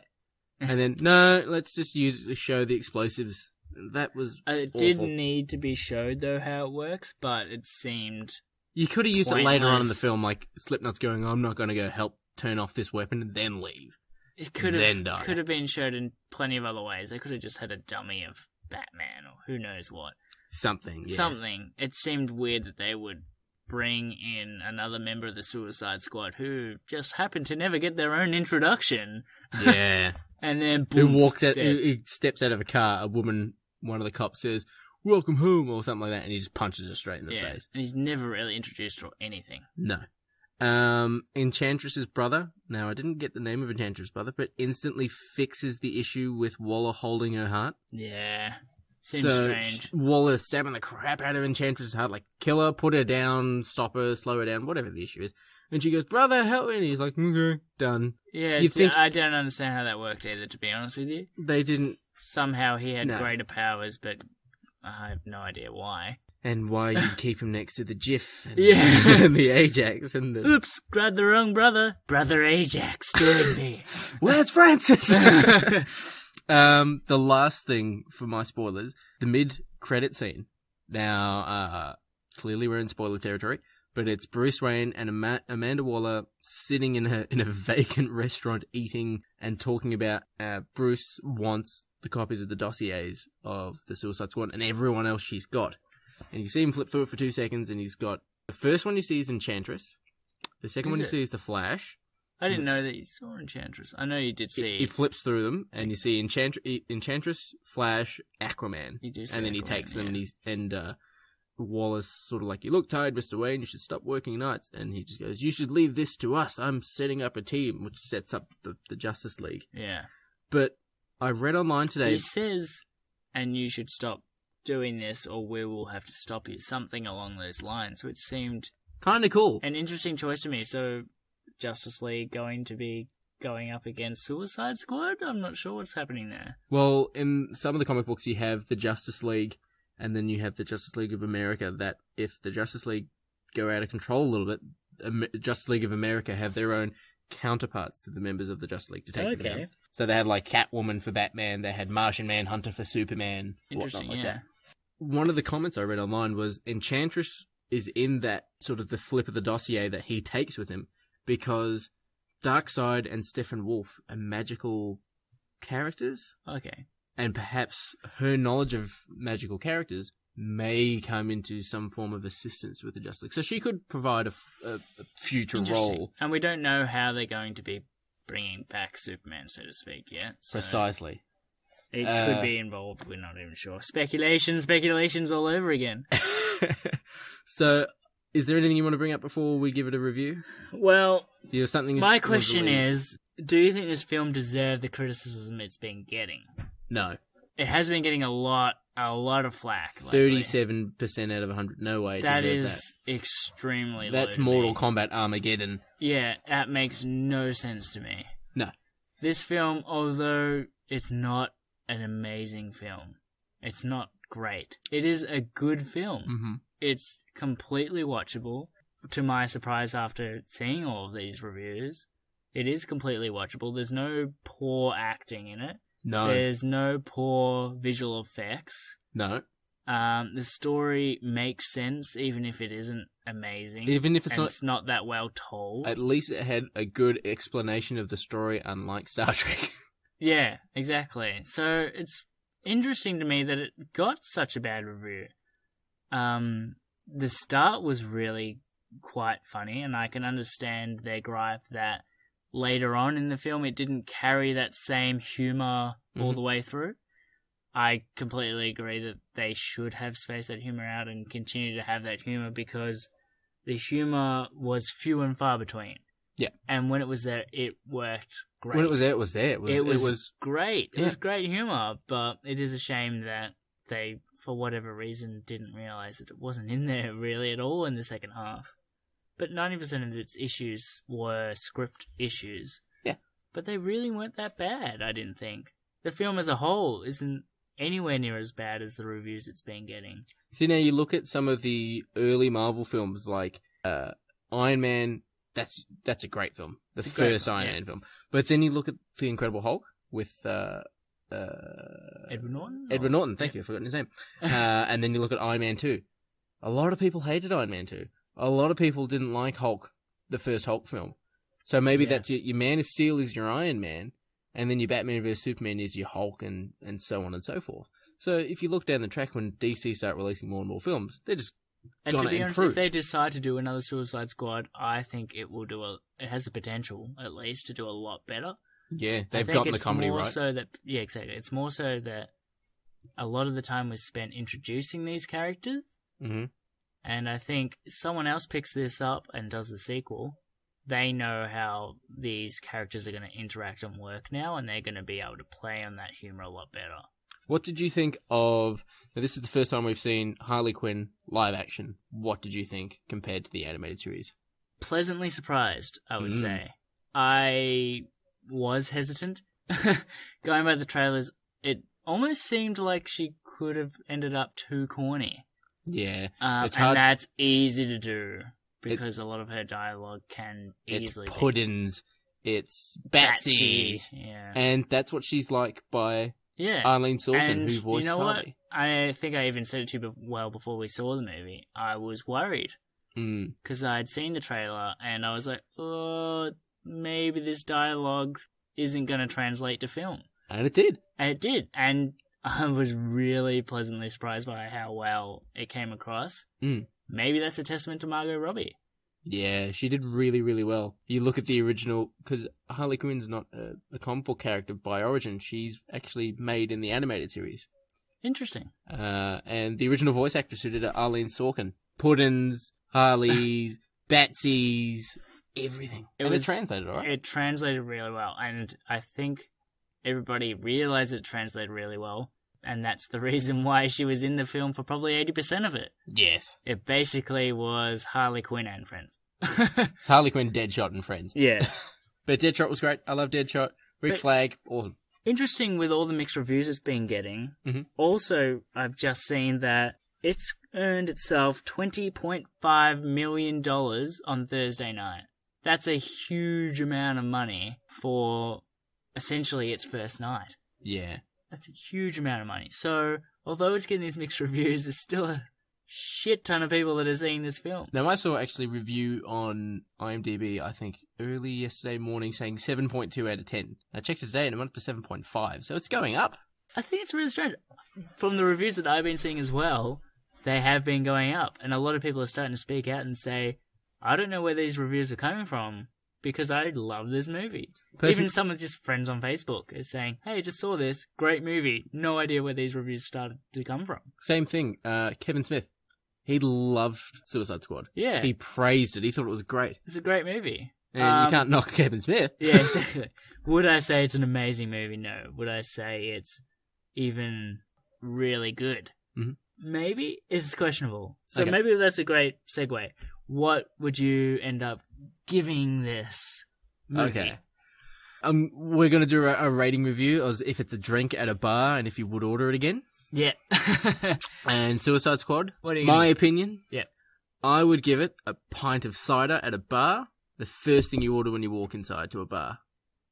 Speaker 4: And then, no, let's just use it to show the explosives. That was
Speaker 3: It
Speaker 4: awful.
Speaker 3: didn't need to be showed, though, how it works, but it seemed...
Speaker 4: You could have used
Speaker 3: pointless.
Speaker 4: it later on in the film, like, Slipknot's going, I'm not going to go help turn off this weapon and then leave.
Speaker 3: It could
Speaker 4: then die.
Speaker 3: have been showed in plenty of other ways. They could have just had a dummy of Batman, or who knows what.
Speaker 4: Something, yeah.
Speaker 3: Something. It seemed weird that they would bring in another member of the Suicide Squad who just happened to never get their own introduction.
Speaker 4: Yeah.
Speaker 3: And then boom,
Speaker 4: who walks out,
Speaker 3: dead.
Speaker 4: who steps out of a car, one of the cops says, welcome home, or something like that, and he just punches her straight in the face.
Speaker 3: And he's never really introduced or anything.
Speaker 4: No. Enchantress's brother, now I didn't get the name of Enchantress's brother, but instantly fixes the issue with Waller holding her heart.
Speaker 3: Yeah. Seems
Speaker 4: so
Speaker 3: strange.
Speaker 4: Waller stabbing the crap out of Enchantress's heart, like, kill her, put her down, stop her, slow her down, whatever the issue is. And she goes, brother, help me. And he's like, okay, done.
Speaker 3: Yeah, I don't understand how that worked either, to be honest with you.
Speaker 4: They didn't...
Speaker 3: Somehow he had greater powers, but I have no idea why.
Speaker 4: And why you'd keep him next to the Jif and, and the Ajax and the...
Speaker 3: Oops, grabbed the wrong brother. Brother Ajax, join me.
Speaker 4: Where's Francis? The last thing for my spoilers, the mid-credit scene. Now, clearly we're in spoiler territory, but it's Bruce Wayne and Amanda Waller sitting in a vacant restaurant eating and talking about Bruce wants the copies of the dossiers of the Suicide Squad and everyone else she's got. And you see him flip through it for 2 seconds, and he's got... The first one you see is Enchantress. The second one you see is the Flash.
Speaker 3: I didn't know that you saw Enchantress. I know you did see...
Speaker 4: He flips through them, and you see Enchantress, Flash, Aquaman.
Speaker 3: You do see
Speaker 4: and then he
Speaker 3: Aquaman,
Speaker 4: takes them,
Speaker 3: yeah.
Speaker 4: and Wallace sort of like, you look tired, Mr. Wayne, you should stop working nights. And he just goes, you should leave this to us. I'm setting up a team, which sets up the Justice League.
Speaker 3: Yeah.
Speaker 4: But I read online today...
Speaker 3: He says, and you should stop doing this, or we will have to stop you. Something along those lines, which seemed...
Speaker 4: kind of cool.
Speaker 3: An interesting choice to me. So, Justice League going to be going up against Suicide Squad? I'm not sure what's happening there.
Speaker 4: Well, in some of the comic books, you have the Justice League, and then you have the Justice League of America, that if the Justice League go out of control a little bit, Justice League of America have their own counterparts to the members of the Justice League to take them down. So they had like Catwoman for Batman, they had Martian Manhunter for Superman,
Speaker 3: Interesting,
Speaker 4: whatnot like
Speaker 3: yeah.
Speaker 4: that. One of the comments I read online was Enchantress is in that sort of the flip of the dossier that he takes with him because Darkseid and Steppenwolf are magical characters.
Speaker 3: Okay.
Speaker 4: And perhaps her knowledge of magical characters may come into some form of assistance with the Justice League. So she could provide a future role.
Speaker 3: And we don't know how they're going to be bringing back Superman, so to speak, yet. So
Speaker 4: precisely.
Speaker 3: It could be involved, we're not even sure. Speculations all over again.
Speaker 4: So, is there anything you want to bring up before we give it a review?
Speaker 3: Well, my
Speaker 4: was
Speaker 3: question is, do you think this film deserved the criticism it's been getting?
Speaker 4: No.
Speaker 3: It has been getting a lot of flack lately.
Speaker 4: 37% out of 100. No way.
Speaker 3: That is extremely low.
Speaker 4: That's Mortal Kombat Armageddon.
Speaker 3: Yeah, that makes no sense to me.
Speaker 4: No.
Speaker 3: This film, although it's not an amazing film, it's not great. It is a good film.
Speaker 4: Mm-hmm.
Speaker 3: It's completely watchable. To my surprise, after seeing all of these reviews, it is completely watchable. There's no poor acting in it.
Speaker 4: No.
Speaker 3: There's no poor visual effects.
Speaker 4: No.
Speaker 3: The story makes sense, even if it isn't amazing.
Speaker 4: Even if
Speaker 3: it's not that well told.
Speaker 4: At least it had a good explanation of the story, unlike Star Trek.
Speaker 3: Yeah, exactly. So it's interesting to me that it got such a bad review. The start was really quite funny, and I can understand their gripe that later on in the film it didn't carry that same humour all the way through. I completely agree that they should have spaced that humour out and continue to have that humour, because the humour was few and far between.
Speaker 4: Yeah.
Speaker 3: And when it was there, it worked great.
Speaker 4: When it was there, it was there. It was
Speaker 3: great.
Speaker 4: Yeah.
Speaker 3: It was great humour, but it is a shame that they, for whatever reason, didn't realise that it wasn't in there really at all in the second half. But 90% of its issues were script issues.
Speaker 4: Yeah.
Speaker 3: But they really weren't that bad, I didn't think. The film as a whole isn't anywhere near as bad as the reviews it's been getting.
Speaker 4: See, now you look at some of the early Marvel films, like Iron Man. That's a great film. The first Iron Man film. But then you look at The Incredible Hulk with
Speaker 3: Edward Norton?
Speaker 4: Edward Norton, thank you, I've forgotten his name. And then you look at Iron Man 2. A lot of people hated Iron Man 2. A lot of people didn't like Hulk, the first Hulk film. So maybe that's your Man of Steel is your Iron Man, and then your Batman vs Superman is your Hulk, and so on and so forth. So if you look down the track when DC start releasing more and more films, they're just
Speaker 3: and
Speaker 4: gonna
Speaker 3: to be honest,
Speaker 4: improve.
Speaker 3: if they decide to do another Suicide Squad, I think it will it has the potential, at least, to do a lot better.
Speaker 4: Yeah, they've gotten the comedy right.
Speaker 3: Exactly. It's more so that a lot of the time was spent introducing these characters, and I think someone else picks this up and does the sequel. They know how these characters are going to interact and work now, and they're going to be able to play on that humour a lot better.
Speaker 4: What did you think of... Now, this is the first time we've seen Harley Quinn live action. What did you think compared to the animated series?
Speaker 3: Pleasantly surprised, I would say. I was hesitant. Going by the trailers, it almost seemed like she could have ended up too corny.
Speaker 4: Yeah.
Speaker 3: It's hard. And that's easy to do, because a lot of her dialogue can easily
Speaker 4: It's puddins, it's Batsies.
Speaker 3: Yeah.
Speaker 4: And that's what she's like by... Yeah, Arlene Sorkin, who voiced Harley.
Speaker 3: I think I even said it to you before we saw the movie. I was worried because I'd seen the trailer and I was like, oh, maybe this dialogue isn't going to translate to film.
Speaker 4: And it did.
Speaker 3: And I was really pleasantly surprised by how well it came across. Maybe that's a testament to Margot Robbie.
Speaker 4: Yeah, she did really, really well. You look at the original, because Harley Quinn's not a comic book character by origin. She's actually made in the animated series.
Speaker 3: Interesting.
Speaker 4: And the original voice actress who did it, Arlene Sorkin. Puddins, Harleys, Batsies, everything. It translated all right.
Speaker 3: It translated really well, and I think everybody realised it translated really well. And that's the reason why she was in the film for probably 80% of it.
Speaker 4: Yes.
Speaker 3: It basically was Harley Quinn and Friends.
Speaker 4: It's Harley Quinn, Deadshot, and Friends.
Speaker 3: Yeah.
Speaker 4: But Deadshot was great. I love Deadshot. Rick Flag, awesome.
Speaker 3: Interesting with all the mixed reviews it's been getting. Also, I've just seen that it's earned itself $20.5 million on Thursday night. That's a huge amount of money for essentially its first night.
Speaker 4: Yeah.
Speaker 3: That's a huge amount of money. So, although it's getting these mixed reviews, there's still a shit ton of people that are seeing this film.
Speaker 4: Now, I saw actually a review on IMDb, I think, early yesterday morning saying 7.2 out of 10. I checked it today and it went up to 7.5, so it's going up.
Speaker 3: I think it's really strange. From the reviews that I've been seeing as well, they have been going up. And a lot of people are starting to speak out and say, I don't know where these reviews are coming from, because I love this movie. Even some of just friends on Facebook is saying, hey, just saw this, great movie, no idea where these reviews started to come from.
Speaker 4: Same thing, Kevin Smith. He loved Suicide Squad.
Speaker 3: Yeah.
Speaker 4: He praised it, he thought it was great.
Speaker 3: It's a great movie.
Speaker 4: And you can't knock Kevin Smith.
Speaker 3: Yeah, exactly. Would I say it's an amazing movie? No. Would I say it's even really good? Maybe. It's questionable. So maybe that's a great segue. What would you end up giving this movie?
Speaker 4: Okay. We're going to do a rating review of if it's a drink at a bar and if you would order it again.
Speaker 3: Yeah.
Speaker 4: And Suicide Squad.
Speaker 3: What are you
Speaker 4: My opinion.
Speaker 3: Yeah.
Speaker 4: I would give it a pint of cider at a bar, the first thing you order when you walk inside to a bar.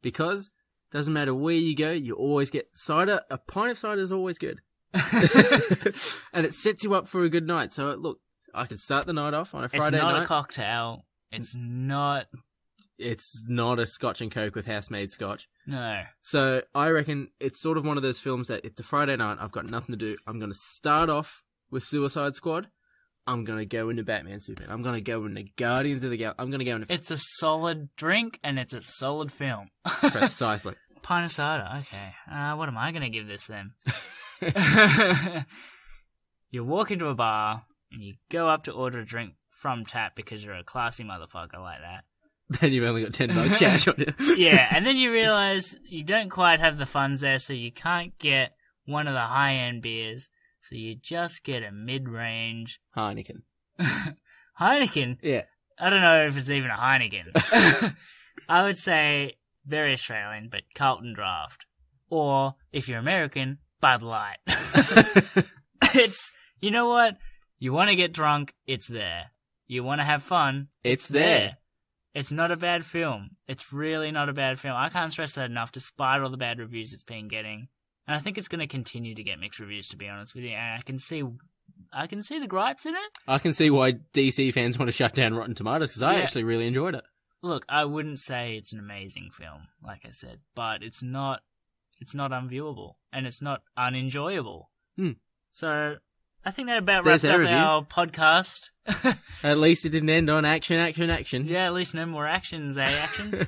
Speaker 4: Because it doesn't matter where you go, you always get cider. A pint of cider is always good. And it sets you up for a good night. So, look, I could start the night off on a Friday night.
Speaker 3: It's not a cocktail. It's not...
Speaker 4: It's not a Scotch and Coke with house-made Scotch.
Speaker 3: No.
Speaker 4: So I reckon it's sort of one of those films that it's a Friday night, I've got nothing to do. I'm going to start off with Suicide Squad. I'm going to go into Batman Superman. I'm going to go into Guardians of the Galaxy. I'm going to go into...
Speaker 3: It's a solid drink and it's a solid film.
Speaker 4: Precisely.
Speaker 3: Pint of cider, okay. What am I going to give this then? You walk into a bar and you go up to order a drink from tap because you're a classy motherfucker like that.
Speaker 4: Then you've only got $10 cash on you.
Speaker 3: Yeah, and then you realise you don't quite have the funds there, so you can't get one of the high-end beers, so you just get a mid-range...
Speaker 4: Heineken.
Speaker 3: Heineken?
Speaker 4: Yeah.
Speaker 3: I don't know if it's even a Heineken. I would say very Australian, but Carlton Draft. Or, if you're American, Bud Light. It's, you know what? You want to get drunk, it's there. You want to have fun,
Speaker 4: it's there.
Speaker 3: It's not a bad film. It's really not a bad film. I can't stress that enough, despite all the bad reviews it's been getting. And I think it's going to continue to get mixed reviews, to be honest with you. And I can see the gripes in it.
Speaker 4: I can see why DC fans want to shut down Rotten Tomatoes, because I actually really enjoyed it.
Speaker 3: Look, I wouldn't say it's an amazing film, like I said, but it's not unviewable, and it's not unenjoyable. So... I think that about wraps up our podcast.
Speaker 4: At least it didn't end on action.
Speaker 3: Yeah, at least no more actions, action.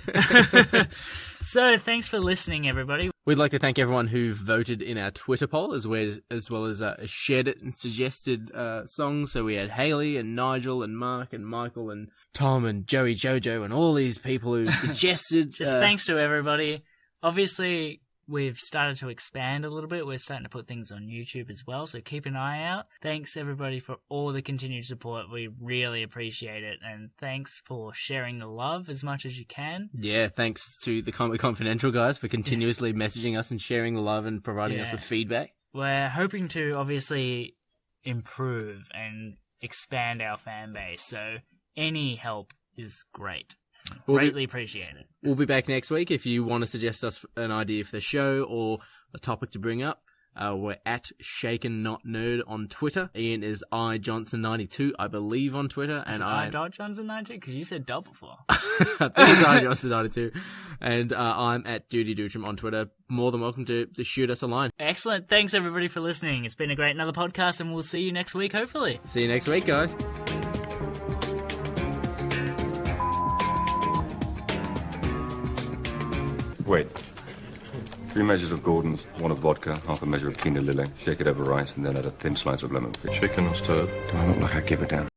Speaker 3: So, thanks for listening, everybody.
Speaker 4: We'd like to thank everyone who voted in our Twitter poll, as well as shared it and suggested songs. So we had Haley and Nigel and Mark and Michael and Tom and Joey Jojo and all these people who suggested...
Speaker 3: Just thanks to everybody. Obviously... We've started to expand a little bit. We're starting to put things on YouTube as well, so keep an eye out. Thanks, everybody, for all the continued support. We really appreciate it, and thanks for sharing the love as much as you can.
Speaker 4: Yeah, thanks to the Comic Confidential guys for continuously messaging us and sharing the love and providing us with feedback.
Speaker 3: We're hoping to, obviously, improve and expand our fan base, so any help is great. Greatly appreciated.
Speaker 4: We'll be back next week. If you want to suggest us an idea for the show or a topic to bring up, we're at Shaken Not Nerd on Twitter. Ian is iJohnson92, I believe, on Twitter.
Speaker 3: And iJohnson92? Because you said dot before.
Speaker 4: I think it's iJohnson92. And I'm at Dudi Dutram on Twitter. More than welcome to shoot us a line.
Speaker 3: Excellent. Thanks, everybody, for listening. It's been a great another podcast, and we'll see you next week, hopefully.
Speaker 4: See you next week, guys.
Speaker 12: Wait. 3 measures of Gordon's, 1 of vodka, half a measure of quinoa lily. Shake it over rice and then add a thin slice of lemon.
Speaker 2: Chicken or stirred?
Speaker 12: Do I look like I give a damn?